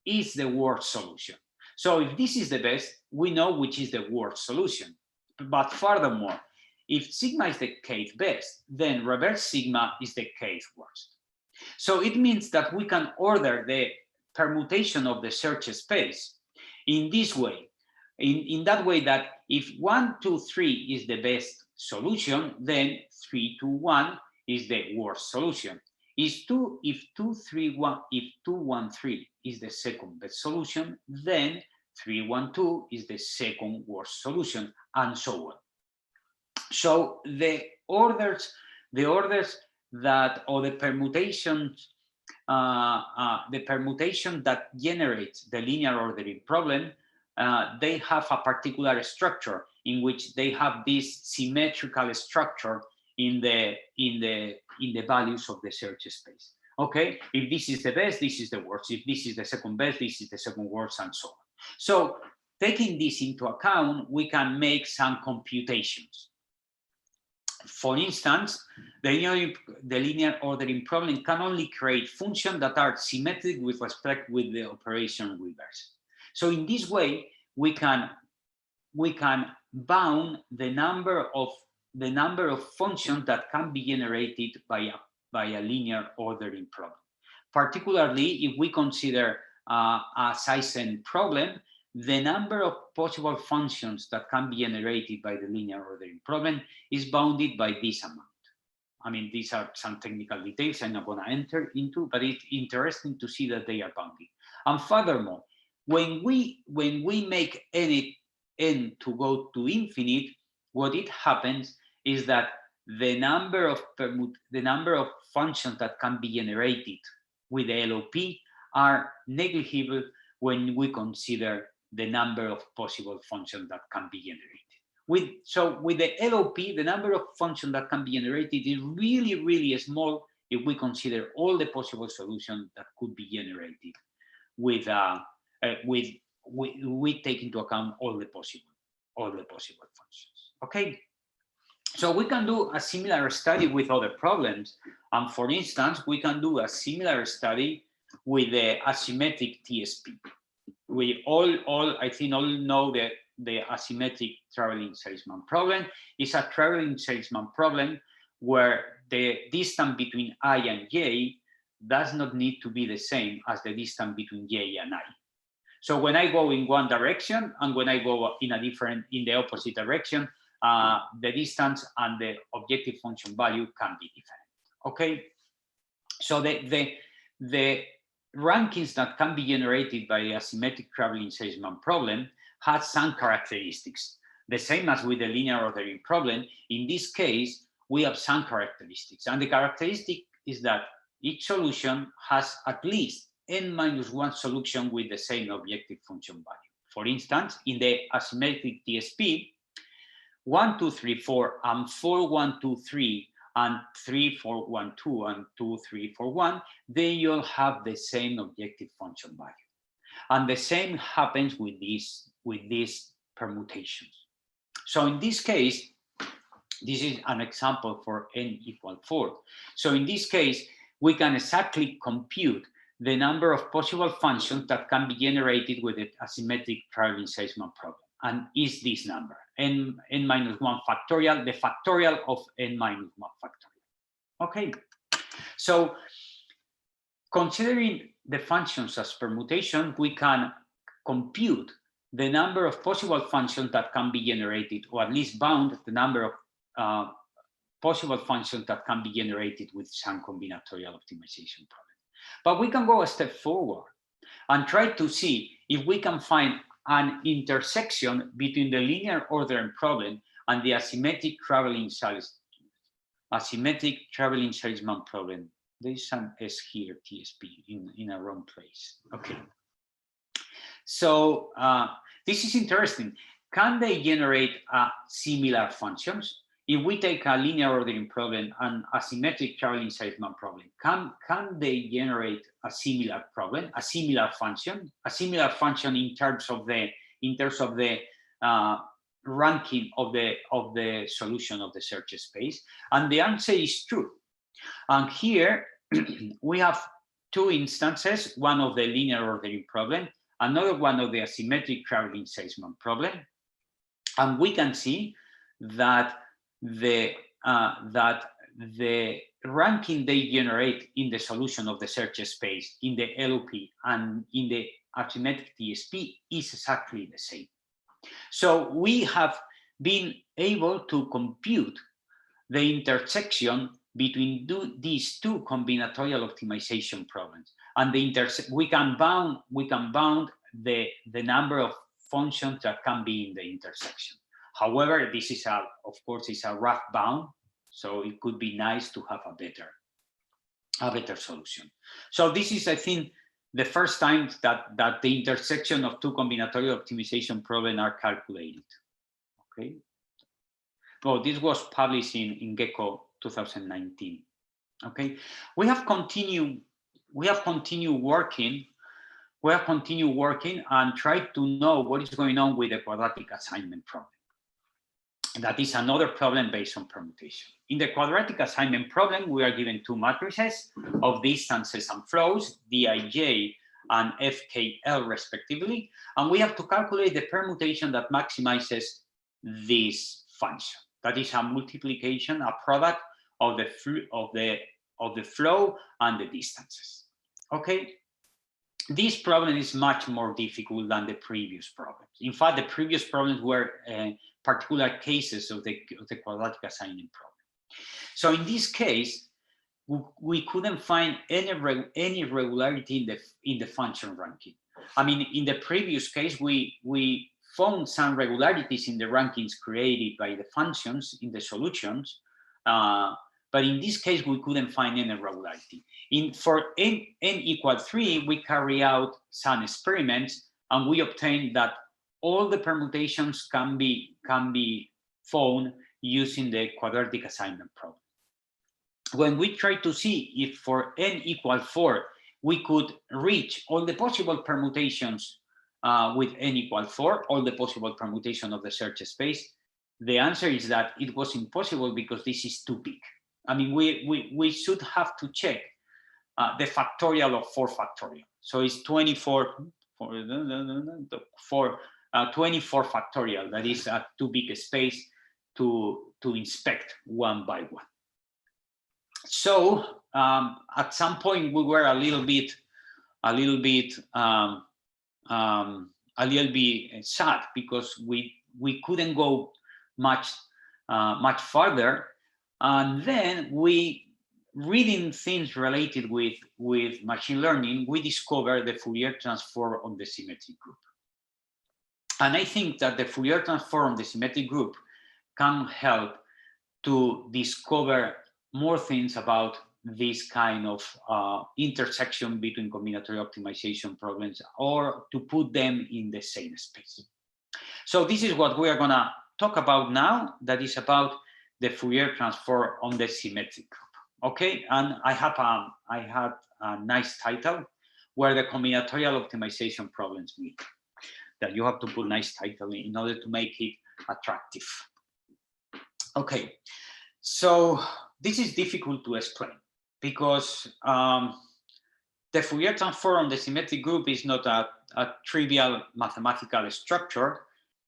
is the worst solution. So if this is the best, we know which is the worst solution. But furthermore, if sigma is the kth best, then reverse sigma is the kth worst. So it means that we can order the permutation of the search space in this way, in that way that if 1, 2, 3 is the best solution, then 3, 2, 1 is the worst solution. If 2, 1, 3 is the second best solution, then 3, 1, 2 is the second worst solution, and so on. So the orders that, or the permutations, the permutation that generates the linear ordering problem, they have a particular structure in which they have this symmetrical structure in the values of the search space. Okay, if this is the best, this is the worst. If this is the second best, this is the second worst, and so on. So taking this into account, we can make some computations. For instance, the linear ordering problem can only create functions that are symmetric with respect with the operation reverse. So in this way, we can bound the number of functions that can be generated by a linear ordering problem. Particularly, if we consider a size n problem, the number of possible functions that can be generated by the linear ordering problem is bounded by this amount. I mean, these are some technical details I'm not going to enter into, but it's interesting to see that they are bounded. And furthermore, when we make n to go to infinite, what it happens is that the number of functions that can be generated with the LOP are negligible when we consider the number of possible functions that can be generated. So with the LOP, the number of functions that can be generated is really, really small if we consider all the possible solutions that could be generated with we take into account all the possible functions. Okay. So we can do a similar study with other problems. And for instance, we can do a similar study with the asymmetric TSP. We I think all know that the asymmetric traveling salesman problem is a traveling salesman problem where the distance between I and J does not need to be the same as the distance between J and I. So when I go in one direction and when I go in the opposite direction, the distance and the objective function value can be different. Okay, so the rankings that can be generated by the asymmetric traveling salesman problem has some characteristics. The same as with the linear ordering problem, in this case, we have some characteristics. And the characteristic is that each solution has at least n-1 solution with the same objective function value. For instance, in the asymmetric TSP, 1, 2, 3, 4, and 4, 1, 2, 3, and 3, 4, 1, 2, and 2, 3, 4, 1, they all have the same objective function value. And the same happens with these permutations. So in this case, this is an example for n equal 4. So in this case, we can exactly compute the number of possible functions that can be generated with the asymmetric traveling salesman problem. And is this number, n-1 factorial, the factorial of n-1 factorial. Okay, so considering the functions as permutation, we can compute the number of possible functions that can be generated, or at least bound the number of possible functions that can be generated with some combinatorial optimization problem. But we can go a step forward and try to see if we can find an intersection between the linear ordering problem and the asymmetric traveling salesman problem. There is some S here, TSP, in a wrong place. Okay. So this is interesting. Can they generate similar functions? If we take a linear ordering problem and asymmetric traveling salesman problem, can they generate a similar problem, a similar function in terms of the ranking of the solution of the search space? And the answer is true. And here we have two instances, one of the linear ordering problem, another one of the asymmetric traveling salesman problem, and we can see that the ranking they generate in the solution of the search space in the LOP and in the asymmetric TSP is exactly the same. So we have been able to compute the intersection between these two combinatorial optimization problems, and we can bound the number of functions that can be in the intersection. However, this is of course, a rough bound, so it could be nice to have a better solution. So this is, I think, the first time that the intersection of two combinatorial optimization problems are calculated. Okay. Well, this was published in Gecko 2019. Okay. We have continued working and tried to know what is going on with the quadratic assignment problem. That is another problem based on permutation. In the quadratic assignment problem, we are given two matrices of distances and flows, Dij and FKL respectively, and we have to calculate the permutation that maximizes this function. That is a multiplication, a product of the flow and the distances. Okay. This problem is much more difficult than the previous problems. In fact, the previous problems were particular cases of the quadratic assignment problem. So in this case, we couldn't find any regularity in the function ranking. I mean, in the previous case, we found some regularities in the rankings created by the functions in the solutions, but in this case, we couldn't find any regularity. For n equal 3, we carry out some experiments, and we obtained that all the permutations can be found using the quadratic assignment problem. When we try to see if for n equal 4, we could reach all the possible permutations with n equal 4, all the possible permutation of the search space, the answer is that it was impossible because this is too big. I mean, we should have to check the factorial of 4 factorial. So it's 24 factorial. That is a too big a space to inspect one by one. So at some point we were a little bit sad because we couldn't go much further, and then we, reading things related with machine learning, we discovered the Fourier transform on the symmetric group. And I think that the Fourier transform on the symmetric group can help to discover more things about this kind of intersection between combinatorial optimization problems, or to put them in the same space. So this is what we are going to talk about now, that is about the Fourier transform on the symmetric group. Okay, and I had a nice title, where the combinatorial optimization problems meet. That you have to put nice title in order to make it attractive. Okay, so this is difficult to explain because the Fourier transform on the symmetric group is not a trivial mathematical structure.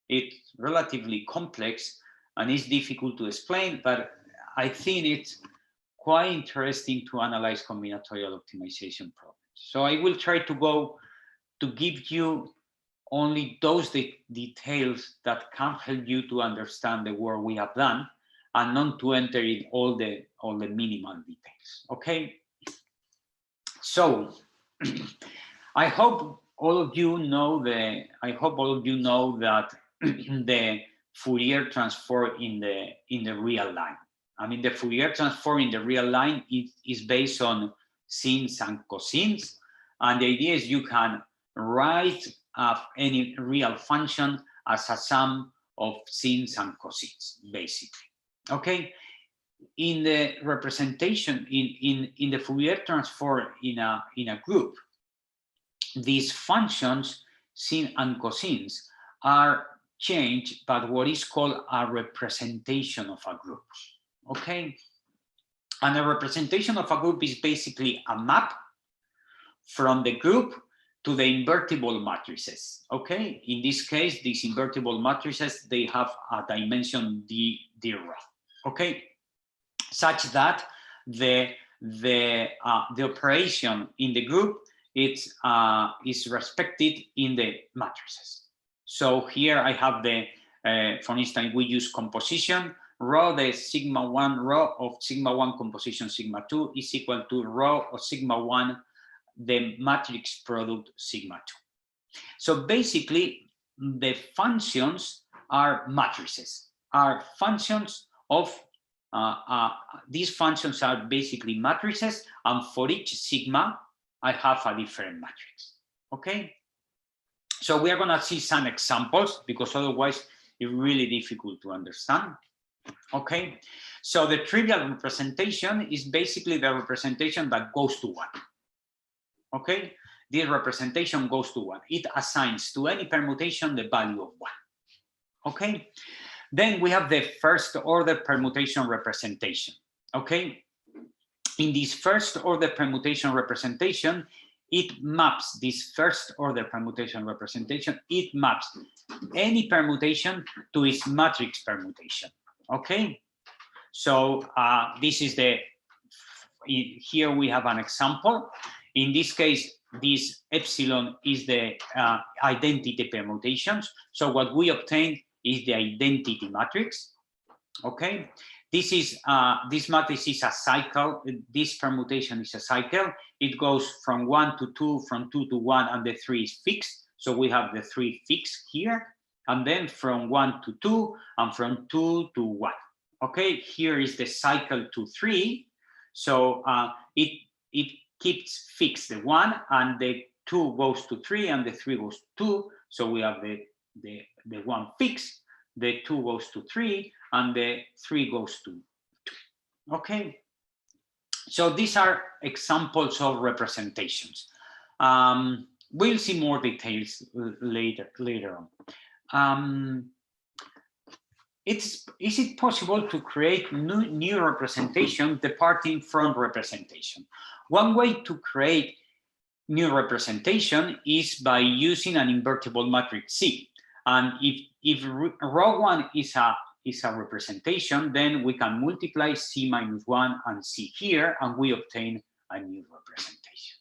It's relatively complex and it's difficult to explain, but I think it's quite interesting to analyze combinatorial optimization problems. So I will try to give you only those details that can help you to understand the work we have done, and not to enter in all the minimal details. Okay. So I hope all of you know that the Fourier transform in the real line. I mean, the Fourier transform in the real line is based on sines and cosines, and the idea is you can write any real function as a sum of sines and cosines, basically. Okay, in the representation in the Fourier transform in a group, these functions sine and cosines are changed by what is called a representation of a group. Okay, and a representation of a group is basically a map from the group to the invertible matrices. Okay, in this case, these invertible matrices, they have a dimension d rho. Okay, such that the operation in the group is respected in the matrices. So here I have for instance, we use composition. Rho, the sigma 1 rho of sigma 1 composition sigma 2 is equal to rho of sigma 1, the matrix product sigma 2. So basically, the functions are matrices, are functions of, these functions are basically matrices, and for each sigma, I have a different matrix. Okay? So we are going to see some examples, because otherwise it's really difficult to understand. Okay, so the trivial representation is basically the representation that goes to 1. Okay, this representation goes to 1. It assigns to any permutation the value of 1. Okay, then we have the first order permutation representation. Okay, in this first order permutation representation, it maps this first order permutation representation, it maps any permutation to its matrix permutation. Okay, so this is here we have an example. In this case, this epsilon is the identity permutations. So what we obtain is the identity matrix. Okay, this matrix is a cycle. This permutation is a cycle. It goes from 1 to 2, from 2 to 1, and the 3 is fixed. So we have the 3 fixed here. And then from 1 to 2, and from 2 to 1. Okay, here is the cycle to 3. So it keeps fixed the 1, and the 2 goes to 3, and the 3 goes to 2. So we have the 1 fixed, the 2 goes to 3, and the 3 goes to 2. Okay, so these are examples of representations. We'll see more details later on. is it possible to create new representation departing from representation? One way to create new representation is by using an invertible matrix C. And if row 1 is a representation, then we can multiply C minus 1 and C here, and we obtain a new representation.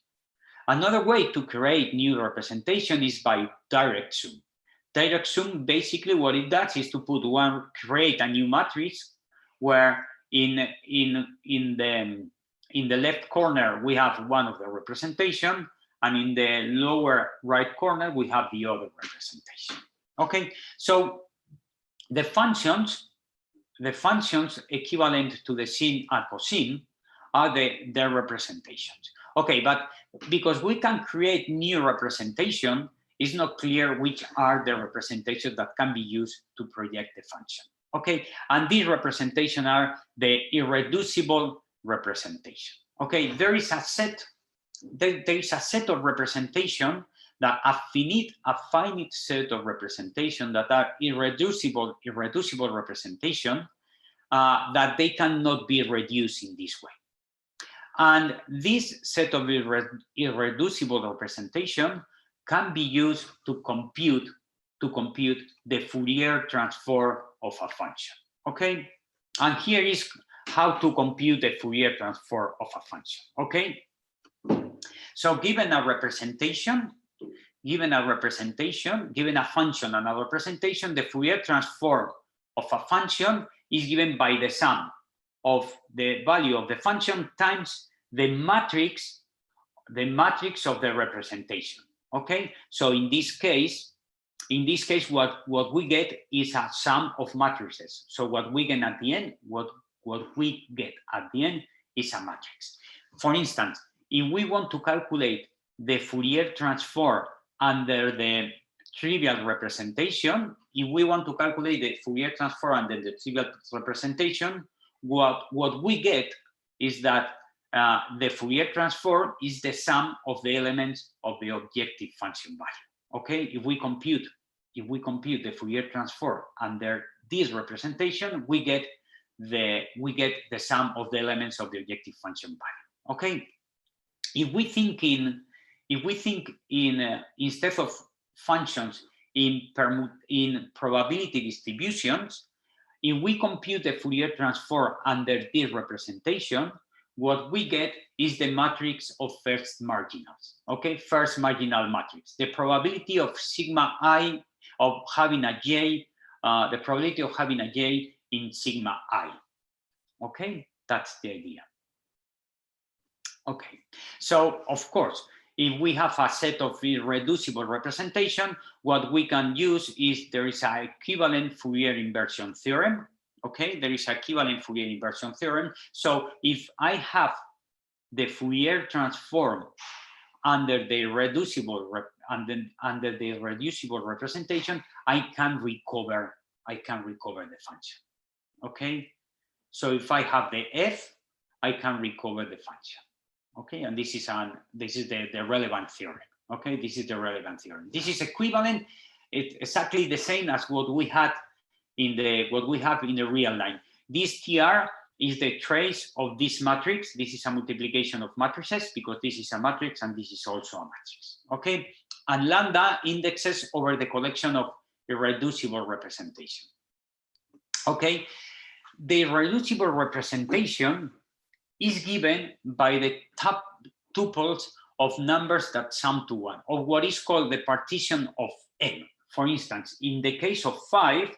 Another way to create new representation is by direct sum. Direct sum, basically what it does is to create a new matrix where in the left corner we have one of the representation, and in the lower right corner we have the other representation. Okay, so the functions equivalent to the sine and cosine are their representations. Okay, but because we can create new representation, it's not clear which are the representations that can be used to project the function. Okay, and these representations are the irreducible representation. Okay, there is a set of representation that a finite set of representation that are irreducible representation that they cannot be reduced in this way. And this set of irreducible representation can be used to compute the Fourier transform of a function. Okay, and here is how to compute the Fourier transform of a function. Okay, so given a function and a representation, the Fourier transform of a function is given by the sum of the value of the function times the matrix of the representation. Okay, so in this case, what we get is a sum of matrices. So what we get at the end, is a matrix. For instance, if we want to calculate the Fourier transform under the trivial representation, what we get is that the Fourier transform is the sum of the elements of the objective function value. Okay, if we compute the Fourier transform under this representation, we get the sum of the elements of the objective function value. Okay, if we think in instead of functions in probability distributions, if we compute the Fourier transform under this representation, what we get is the matrix of first marginals. Okay, first marginal matrix. The probability of sigma I of having a j, the probability of having a j in sigma I. Okay, that's the idea. Okay, so of course, if we have a set of irreducible representation, what we can use is there is an equivalent Fourier inversion theorem. Okay, there is an equivalent Fourier inversion theorem. So if I have the Fourier transform under the irreducible representation, I can recover the function. Okay, so if I have the f, I can recover the function. Okay, and this is the relevant theorem. Okay, this is the relevant theorem. This is equivalent. It's exactly the same as what we had in the real line. This TR is the trace of this matrix. This is a multiplication of matrices because this is a matrix and this is also a matrix. Okay, and lambda indexes over the collection of irreducible representation. Okay, the irreducible representation is given by the top tuples of numbers that sum to 1, or what is called the partition of n. For instance, in the case of 5,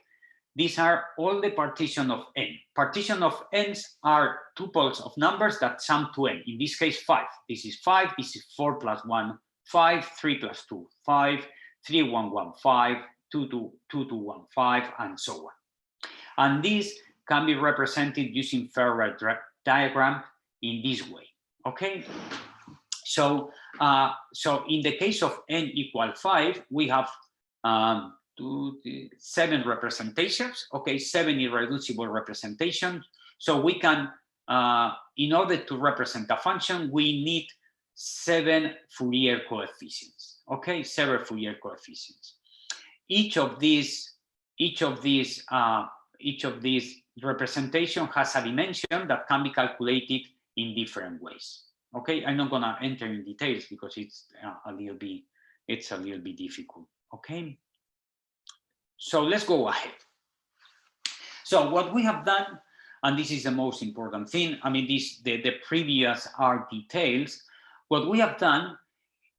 these are all the partition of n. Partition of n's are tuples of numbers that sum to n. In this case, 5. This is 5. This is 4 plus 1, 5, 3 plus 2, 5, 3, 1, 1, 5, 2, 2, 2, 2, 1, 5, and so on. And this can be represented using Ferrari diagram in this way. Okay. So, in the case of n equal 5, we have 7 representations. Okay, 7 irreducible representations. So we can, in order to represent a function, we need 7 Fourier coefficients. Okay, 7 Fourier coefficients. Each of these these representation has a dimension that can be calculated in different ways. Okay, I'm not gonna enter in details because it's a little bit difficult. Okay, so let's go ahead. So what we have done, and this is the most important thing, I mean, the previous are details. What we have done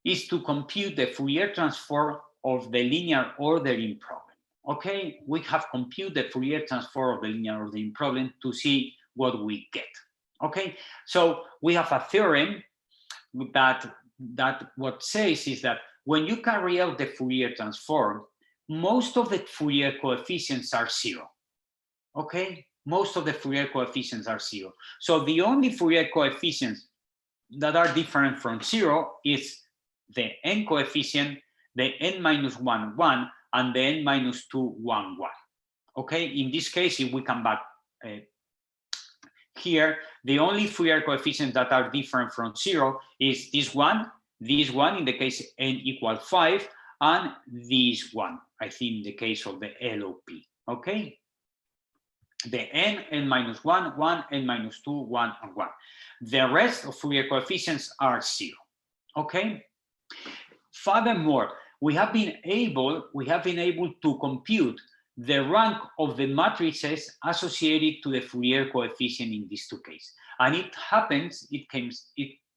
is to compute the Fourier transform of the linear ordering problem. Okay, we have computed the Fourier transform of the linear ordering problem to see what we get. Okay, so we have a theorem that what says is that when you carry out the Fourier transform, most of the Fourier coefficients are 0. Okay, most of the Fourier coefficients are 0. So the only Fourier coefficients that are different from 0 is the n coefficient, the n minus 1, 1, and the n minus 2, 1, 1. Okay, in this case, if we come back here, the only Fourier coefficients that are different from 0 is this one in the case n equal 5, and this one, I think in the case of the LOP. Okay, the n minus 1, 1, n minus 2, 1, and 1. The rest of Fourier coefficients are 0. Okay. Furthermore, we have been able to compute the rank of the matrices associated to the Fourier coefficient in these two cases. And it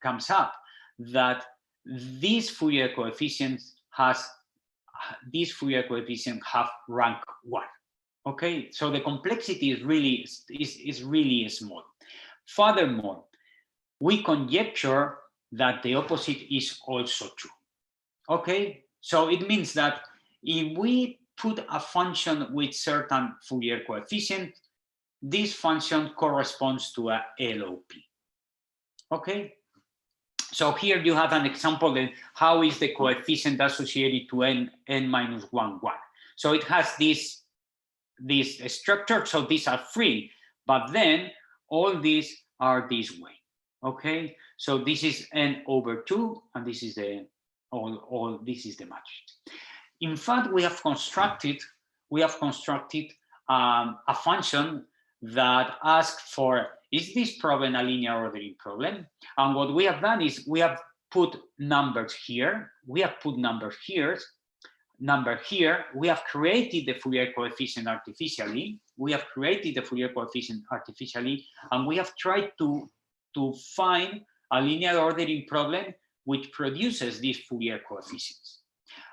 comes up that these Fourier coefficients have rank 1. Okay, so the complexity is really small. Furthermore, we conjecture that the opposite is also true. Okay, so it means that if we put a function with certain Fourier coefficient, this function corresponds to a LOP. Okay, so here you have an example of how is the coefficient associated to n minus 1, 1. So it has this structure, so these are free, but then all these are this way. Okay, so this is n over 2, and this is the this is the matrix. In fact, we have constructed a function that asks for, is this problem a linear ordering problem? And what we have done is we have put numbers here. We have put number here. We have created the Fourier coefficient artificially. And we have tried to find a linear ordering problem which produces these Fourier coefficients.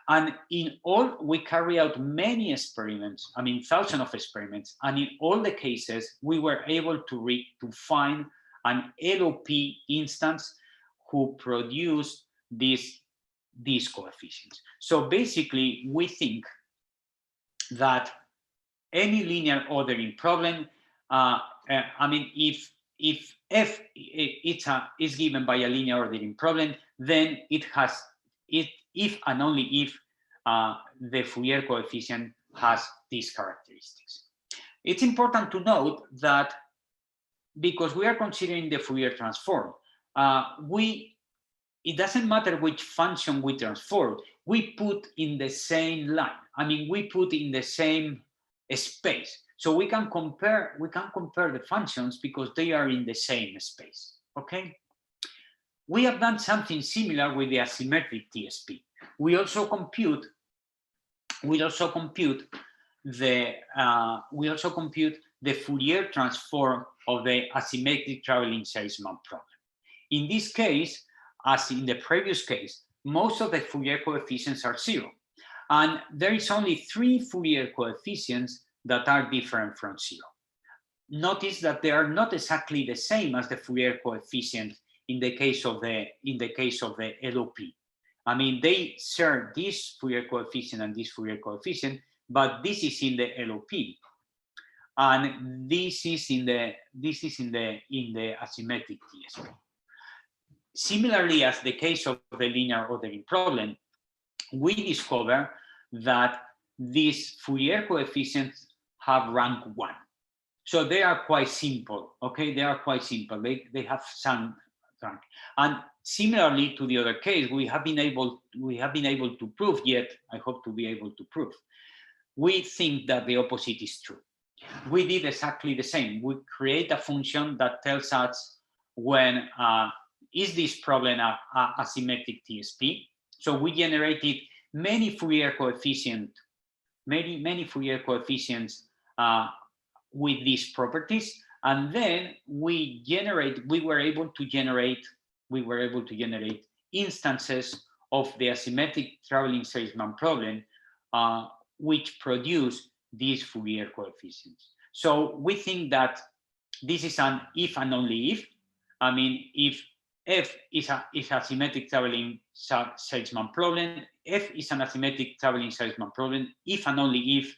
And in all, we carry out many experiments, I mean, thousands of experiments, and in all the cases, we were able to find an LOP instance who produced these coefficients. So basically, we think that any linear ordering problem, I mean, if f is given by a linear ordering problem, then it has if and only if the Fourier coefficient has these characteristics. It's important to note that because we are considering the Fourier transform, it doesn't matter which function we transform, we put in the same line. I mean, we put in the same space. So we can compare the functions because they are in the same space. Okay. We have done something similar with the asymmetric TSP. We also compute the Fourier transform of the asymmetric traveling salesman problem. In this case, as in the previous case, most of the Fourier coefficients are 0. And there is only 3 Fourier coefficients that are different from 0. Notice that they are not exactly the same as the Fourier coefficient in the case of the LOP. I mean, they share this Fourier coefficient and this Fourier coefficient, but this is in the LOP, and this is in the asymmetric TSP. Similarly, as the case of the linear ordering problem, we discover that these Fourier coefficients have rank 1. So they are quite simple. Okay, they are quite simple. They have some rank. And similarly to the other case, we have been able to prove, yet I hope to be able to prove, we think that the opposite is true. we did exactly the same. We create a function that tells us when is this problem a asymmetric TSP. So we generated many Fourier coefficients, many Fourier coefficients with these properties, and then we were able to generate instances of the asymmetric traveling salesman problem, which produce these Fourier coefficients. So we think that this is an if and only if. I mean, if F is a symmetric traveling salesman problem, F is an asymmetric traveling salesman problem, if and only if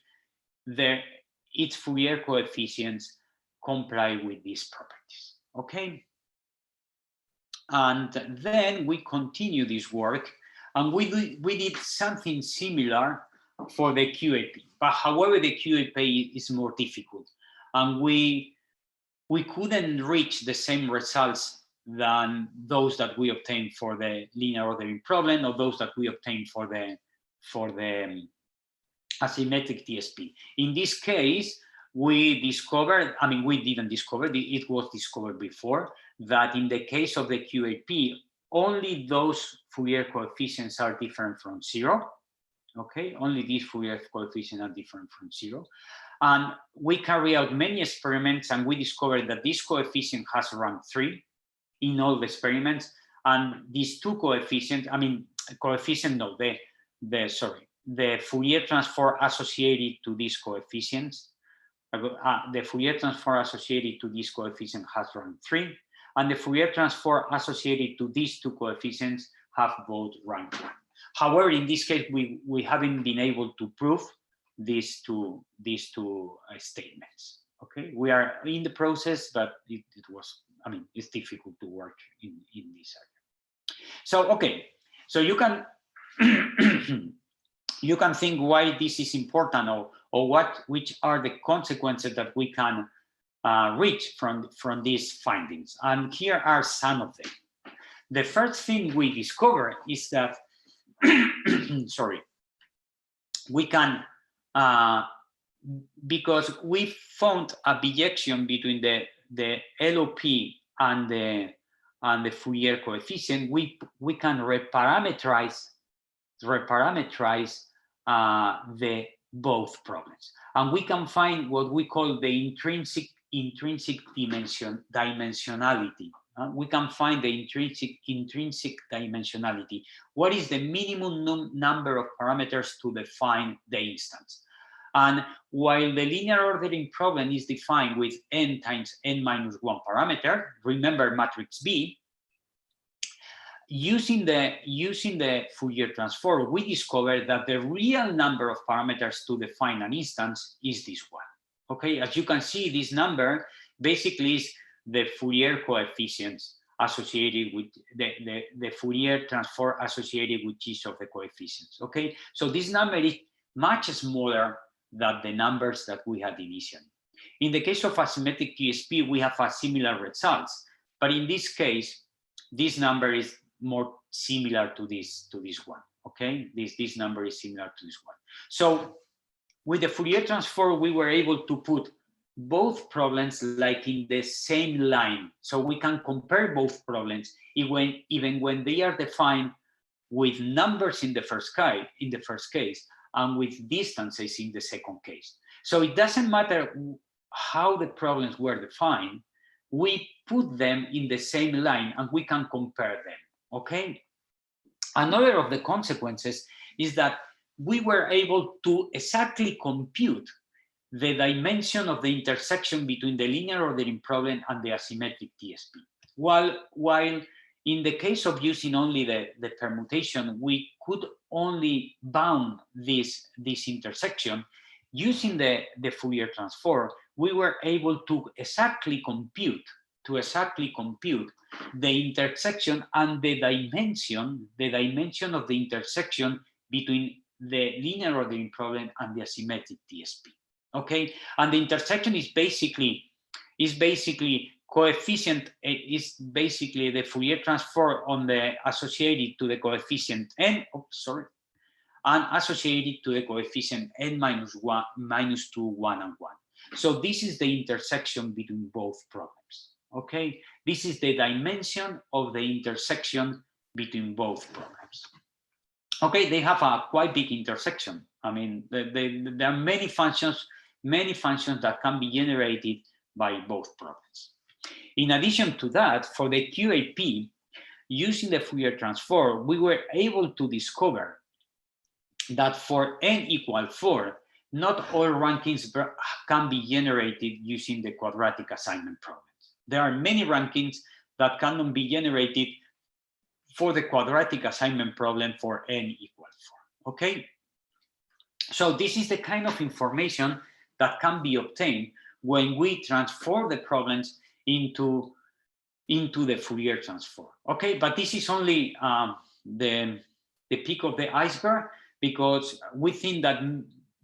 its Fourier coefficients comply with these properties. Okay. And then we continue this work, and we did something similar for the QAP. But however, the QAP is more difficult, and we couldn't reach the same results than those that we obtained for the linear ordering problem, or those that we obtained for the asymmetric TSP. In this case, we discovered, I mean, we didn't discover, it was discovered before, that in the case of the QAP, only those Fourier coefficients are different from 0. Okay, only these Fourier coefficients are different from 0. And we carry out many experiments, and we discovered that this coefficient has rank 3 in all the experiments. And these two coefficients, I mean, coefficient, no, the Fourier transform associated to these coefficients, the Fourier transform associated to this coefficient has rank 3, and the Fourier transform associated to these two coefficients have both rank 1. However, in this case, we haven't been able to prove these two statements. Okay, we are in the process, but it was, I mean, it's difficult to work in this area. So, okay, so you can you can think why this is important, or which are the consequences that we can reach from these findings. And here are some of them. The first thing we discover is that, sorry, we can, because we found a bijection between the LOP and the Fourier coefficient, we can reparameterize the both problems, and we can find what we call the intrinsic dimensionality. We can find the intrinsic dimensionality. What is the minimum number of parameters to define the instance? And while the linear ordering problem is defined with n times n minus 1 parameter, remember matrix B, using the Fourier transform, we discovered that the real number of parameters to define an instance is this one. Okay, as you can see, this number basically is the Fourier coefficients associated with the Fourier transform associated with each of the coefficients. Okay, so this number is much smaller than the numbers that we had initially. In the case of asymmetric TSP, we have a similar results, but in this case, this number is more similar to this one. Okay, this number is similar to this one. So with the Fourier transform, we were able to put both problems like in the same line, so we can compare both problems even when they are defined with numbers in the first case and with distances in the second case. So it doesn't matter how the problems were defined, we put them in the same line and we can compare them. Okay. Another of the consequences is that we were able to exactly compute the dimension of the intersection between the linear ordering problem and the asymmetric TSP. While in the case of using only the permutation, we could only bound this intersection. Using the Fourier transform, we were able to exactly compute the intersection and the dimension of the intersection between the linear ordering problem and the asymmetric TSP. Okay, and the intersection is basically coefficient, is basically the Fourier transform on the associated to the coefficient n, and associated to the coefficient n minus 1, minus 2, 1, and 1. So this is the intersection between both problems. Okay, this is the dimension of the intersection between both problems. Okay, they have a quite big intersection. I mean, there are many functions that can be generated by both problems. In addition to that, for the QAP, using the Fourier transform, we were able to discover that for n equal 4, not all rankings can be generated using the quadratic assignment problems. There are many rankings that cannot be generated for the quadratic assignment problem for n equal 4, okay? So this is the kind of information that can be obtained when we transform the problems into the Fourier transform, okay? But this is only the peak of the iceberg, because we think that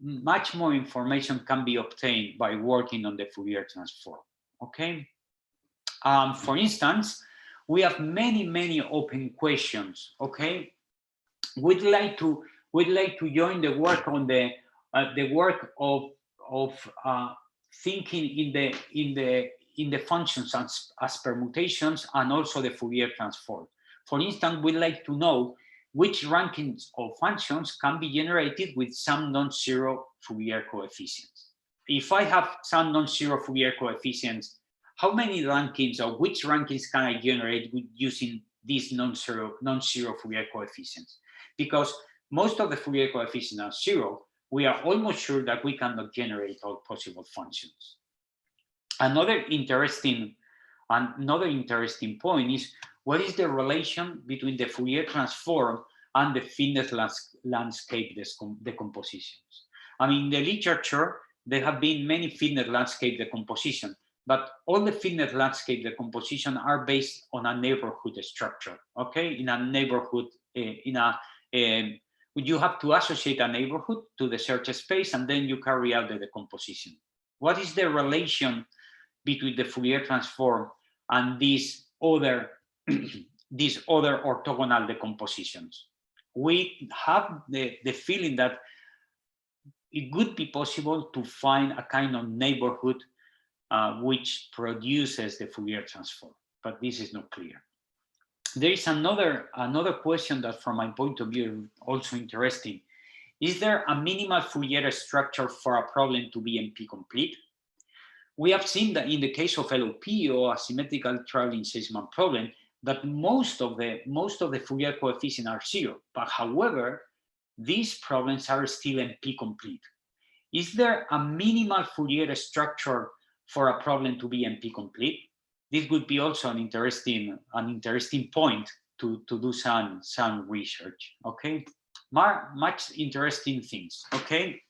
much more information can be obtained by working on the Fourier transform, okay? For instance, we have many open questions, okay? We'd like to join the work on the work of thinking in the functions as permutations, and also the Fourier transform. For instance, we'd like to know which rankings of functions can be generated with some non-zero Fourier coefficients. If I have some non-zero Fourier coefficients, how many rankings, or which rankings can I generate with using these non-zero Fourier coefficients? Because most of the Fourier coefficients are 0, we are almost sure that we cannot generate all possible functions. Another interesting point is, what is the relation between the Fourier transform and the fitness landscape decompositions? I mean, in the literature, there have been many fitness landscape decomposition, but all the fitness landscape decomposition are based on a neighborhood structure, okay? In a neighborhood, you have to associate a neighborhood to the search space, and then you carry out the decomposition. What is the relation between the Fourier transform and these other orthogonal decompositions? We have the feeling that it would be possible to find a kind of neighborhood which produces the Fourier transform, but this is not clear. There is another question that, from my point of view, is also interesting. Is there a minimal Fourier structure for a problem to be NP complete? We have seen that in the case of LOP or asymmetrical traveling salesman problem, that most of the Fourier coefficients are 0. But however, these problems are still NP complete. Is there a minimal Fourier structure for a problem to be NP complete? This would be also an interesting point to do some research. Okay, much interesting things. Okay.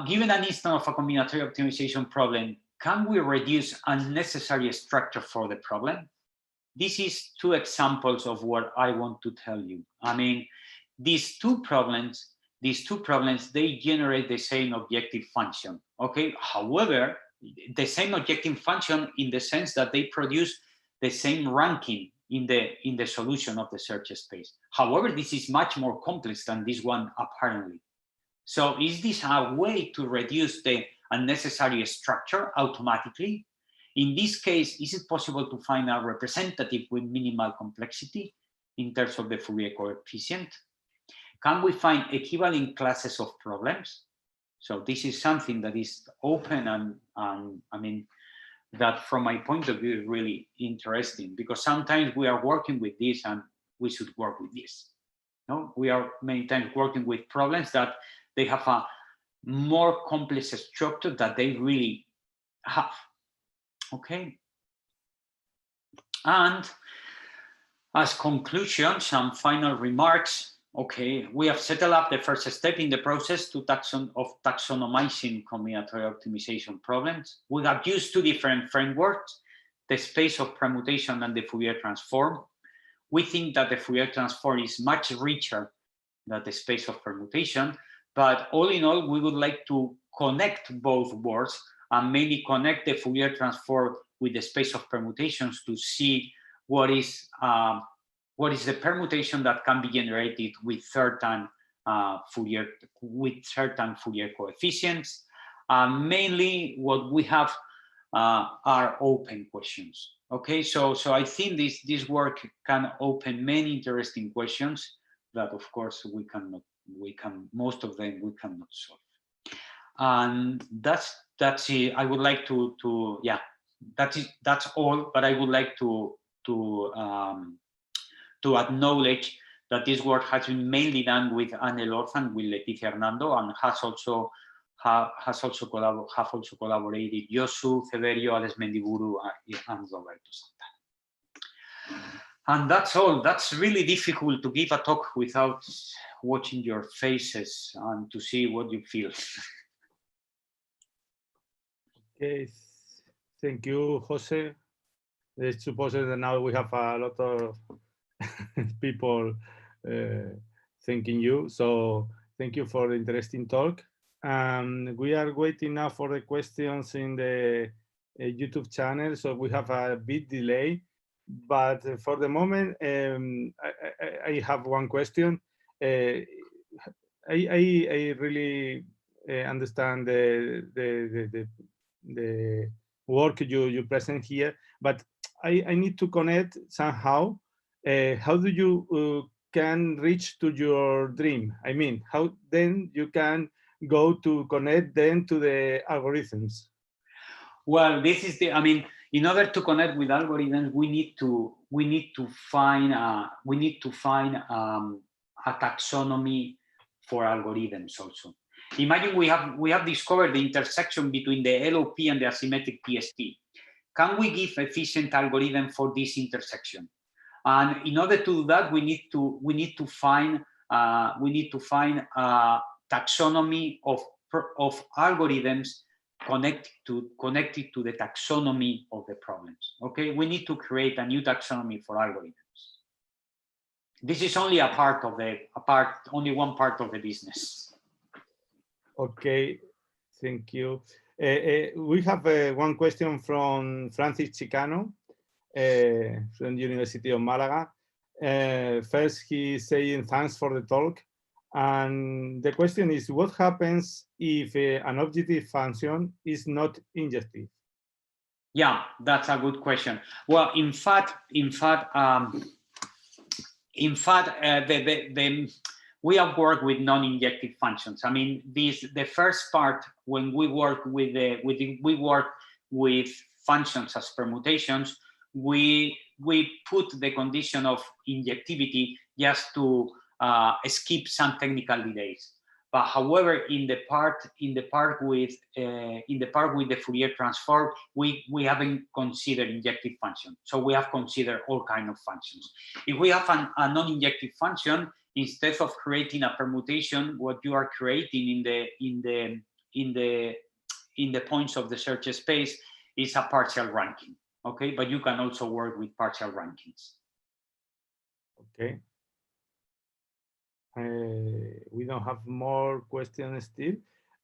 Given an instance of a combinatorial optimization problem, can we reduce unnecessary structure for the problem? This is 2 examples of what I want to tell you. I mean, these two problems, they generate the same objective function. Okay. However, the same objective function in the sense that they produce the same ranking in the solution of the search space. However, this is much more complex than this one, apparently. So is this a way to reduce the unnecessary structure automatically? In this case, is it possible to find a representative with minimal complexity in terms of the Fourier coefficient? Can we find equivalent classes of problems? So this is something that is open, and I mean, that from my point of view is really interesting, because sometimes we are working with this and we should work with this. No, we are many times working with problems that they have a more complex structure that they really have. Okay. And as conclusion, some final remarks. Okay, we have settled up the first step in the process to taxonomizing combinatorial optimization problems. We have used 2 different frameworks, the space of permutation and the Fourier transform. We think that the Fourier transform is much richer than the space of permutation, but all in all, we would like to connect both words and mainly connect the Fourier transform with the space of permutations to see what is the permutation that can be generated with certain Fourier coefficients, Mainly what we have are open questions. Okay, so I think this work can open many interesting questions that, of course, most of them we cannot solve. And that's it. I would like to yeah, that's all. But I would like to acknowledge that this work has been mainly done with Anne Lorz and with Leticia Hernando, and have also collaborated Josu, Severio, Alex Mendiburu, and Roberto Santana. And that's all. That's really difficult to give a talk without watching your faces and to see what you feel. Okay, thank you, Jose. I suppose that now we have a lot of people thanking you. So thank you for the interesting talk. We are waiting now for the questions in the YouTube channel. So we have a bit delay, but for the moment, I have one question. I really understand the work you present here, but I need to connect somehow. How do you can reach to your dream? I mean, how then you can go to connect then to the algorithms? Well, this is the. I mean, in order to connect with algorithms, we need to find a taxonomy for algorithms also. Imagine we have discovered the intersection between the LOP and the asymmetric TST. Can we give efficient algorithm for this intersection? And in order to do that, we need to find a taxonomy of algorithms connected to the taxonomy of the problems. Okay, we need to create a new taxonomy for algorithms. This is only only one part of the business. Okay, thank you. We have one question from Francis Chicano from the University of Malaga. First, he's saying thanks for the talk. And the question is, what happens if an objective function is not injective? Yeah, that's a good question. Well, in fact, we have worked with non-injective functions. I mean, the first part when we work with functions as permutations, we put the condition of injectivity just to skip some technical delays. But however, in the part with the Fourier transform, we haven't considered injective function. So we have considered all kinds of functions. If we have a non-injective function, instead of creating a permutation, what you are creating in the points of the search space is a partial ranking. Okay, but you can also work with partial rankings. Okay. We don't have more questions still.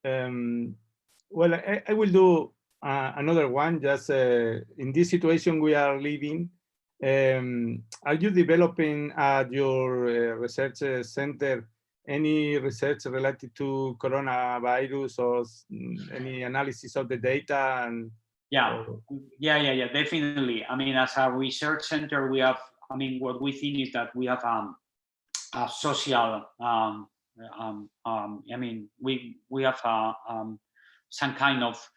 Well, I will do another one. Just in this situation we are living, are you developing at your research center any research related to coronavirus or any analysis of the data? And yeah, definitely. I mean, as a research center, we have. I mean, what we think is that we have a social. I mean, we have some kind of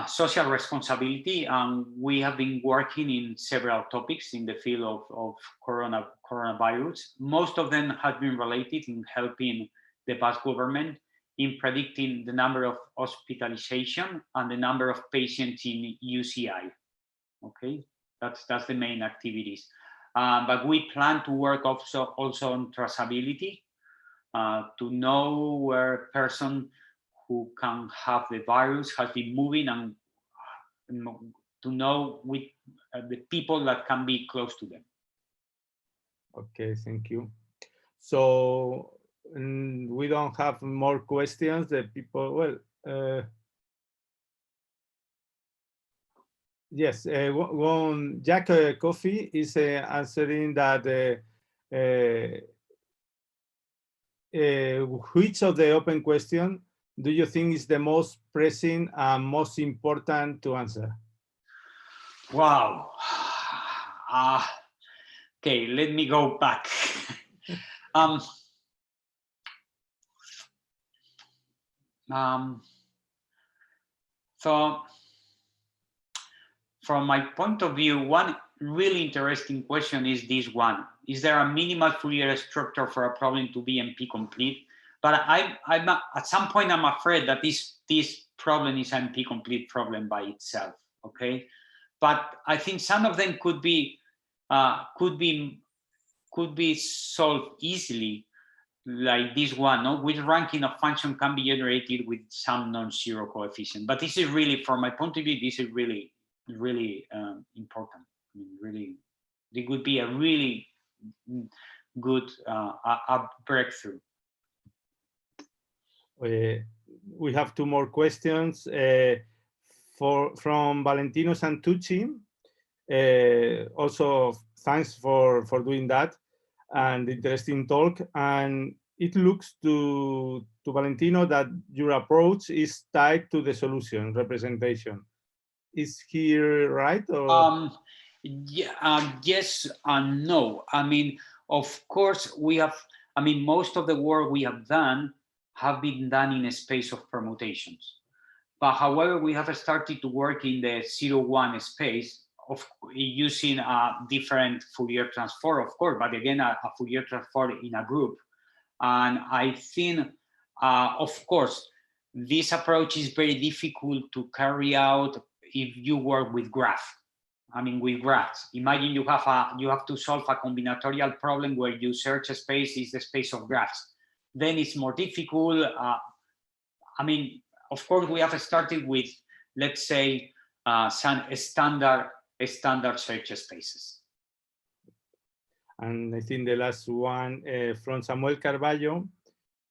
social responsibility, and we have been working in several topics in the field of coronavirus. Most of them have been related in helping the Basque government in predicting the number of hospitalization and the number of patients in UCI. Okay, that's the main activities. But we plan to work also on traceability to know where a person who can have the virus has been moving, and to know with the people that can be close to them. Okay, thank you. So we don't have more questions. The people, well, yes, one Jack Coffee is answering that which of the open question do you think is the most pressing and most important to answer? Wow. Okay, let me go back. So from my point of view, one really interesting question is this one. Is there a minimal Fourier structure for a problem to be NP complete? But I'm at some point, I'm afraid that this problem is an NP complete problem by itself, okay? But I think some of them could be solved easily, like this one, no? Which ranking of function can be generated with some non-zero coefficient. But this is really, from my point of view, this is really important. I mean, really, it would be a really good a breakthrough. We have two more questions from Valentino Santucci. Also, thanks for doing that and interesting talk. And it looks to Valentino that your approach is tied to the solution representation. Is he right? Or? Yeah, yes and no. I mean, of course, we have, I mean, most of the work we have done have been done in a space of permutations. But however, we have started to work in the 0-1 space of using a different Fourier transform, of course, but again, a Fourier transform in a group. And I think, of course, this approach is very difficult to carry out if you work with graph. I mean, with graphs. Imagine you have to solve a combinatorial problem where your search space is the space of graphs. Then it's more difficult. I mean, of course, we have started with, let's say, some standard search spaces. And I think the last one from Samuel Carballo.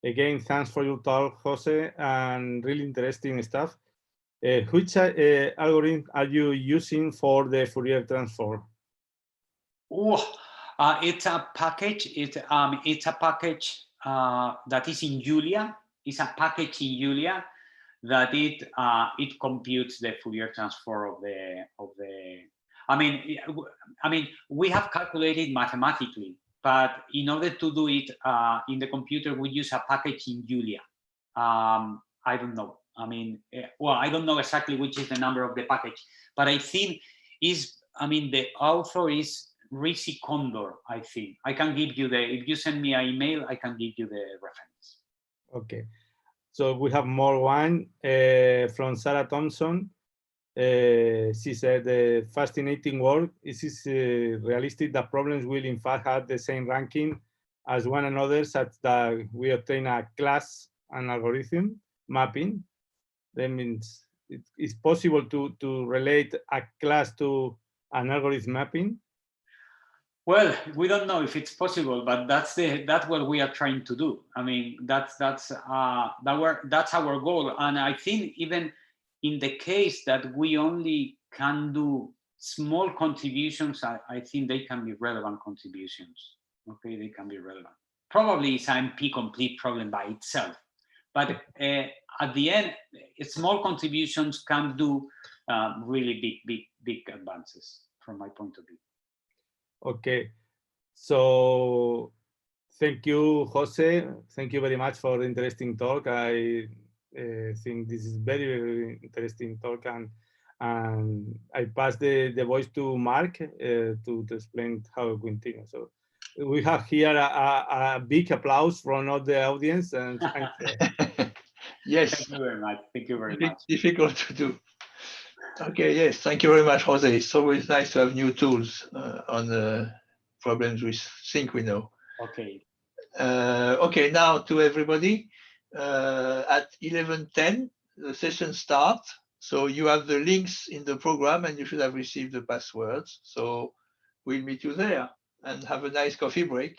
Again, thanks for your talk, Jose, and really interesting stuff. Which algorithm are you using for the Fourier transform? It's a package. It's a package that is in Julia. It's a package in Julia that it computes the Fourier transform of the. I mean, we have calculated mathematically, but in order to do it in the computer, we use a package in Julia. I don't know. I mean, well, I don't know exactly which is the number of the package, but I think the author is Risi Condor, I think. I can give you if you send me an email, I can give you the reference. Okay. So we have more one from Sarah Thompson. She said, fascinating work. Is it realistic that problems will in fact have the same ranking as one another, such that we obtain a class and algorithm mapping? That means it's possible to relate a class to an algorithm mapping? Well, we don't know if it's possible, but that's what we are trying to do. I mean, that's our goal. And I think even in the case that we only can do small contributions, I think they can be relevant contributions. Okay, they can be relevant. Probably it's an NP complete problem by itself, but at the end, small contributions can do really big advances from my point of view. Okay, so thank you, Jose. Thank you very much for the interesting talk. I think this is very interesting talk, and I pass the voice to Marc to explain how we continue. So we have here a big applause from all the audience. And yes. Thank you very much. Thank you very much. Difficult to do. Okay, yes, thank you very much, Jose. It's always nice to have new tools on the problems we think we know. Okay. Okay, now to everybody. At 11:10, the session starts. So you have the links in the program and you should have received the passwords. So we'll meet you there and have a nice coffee break.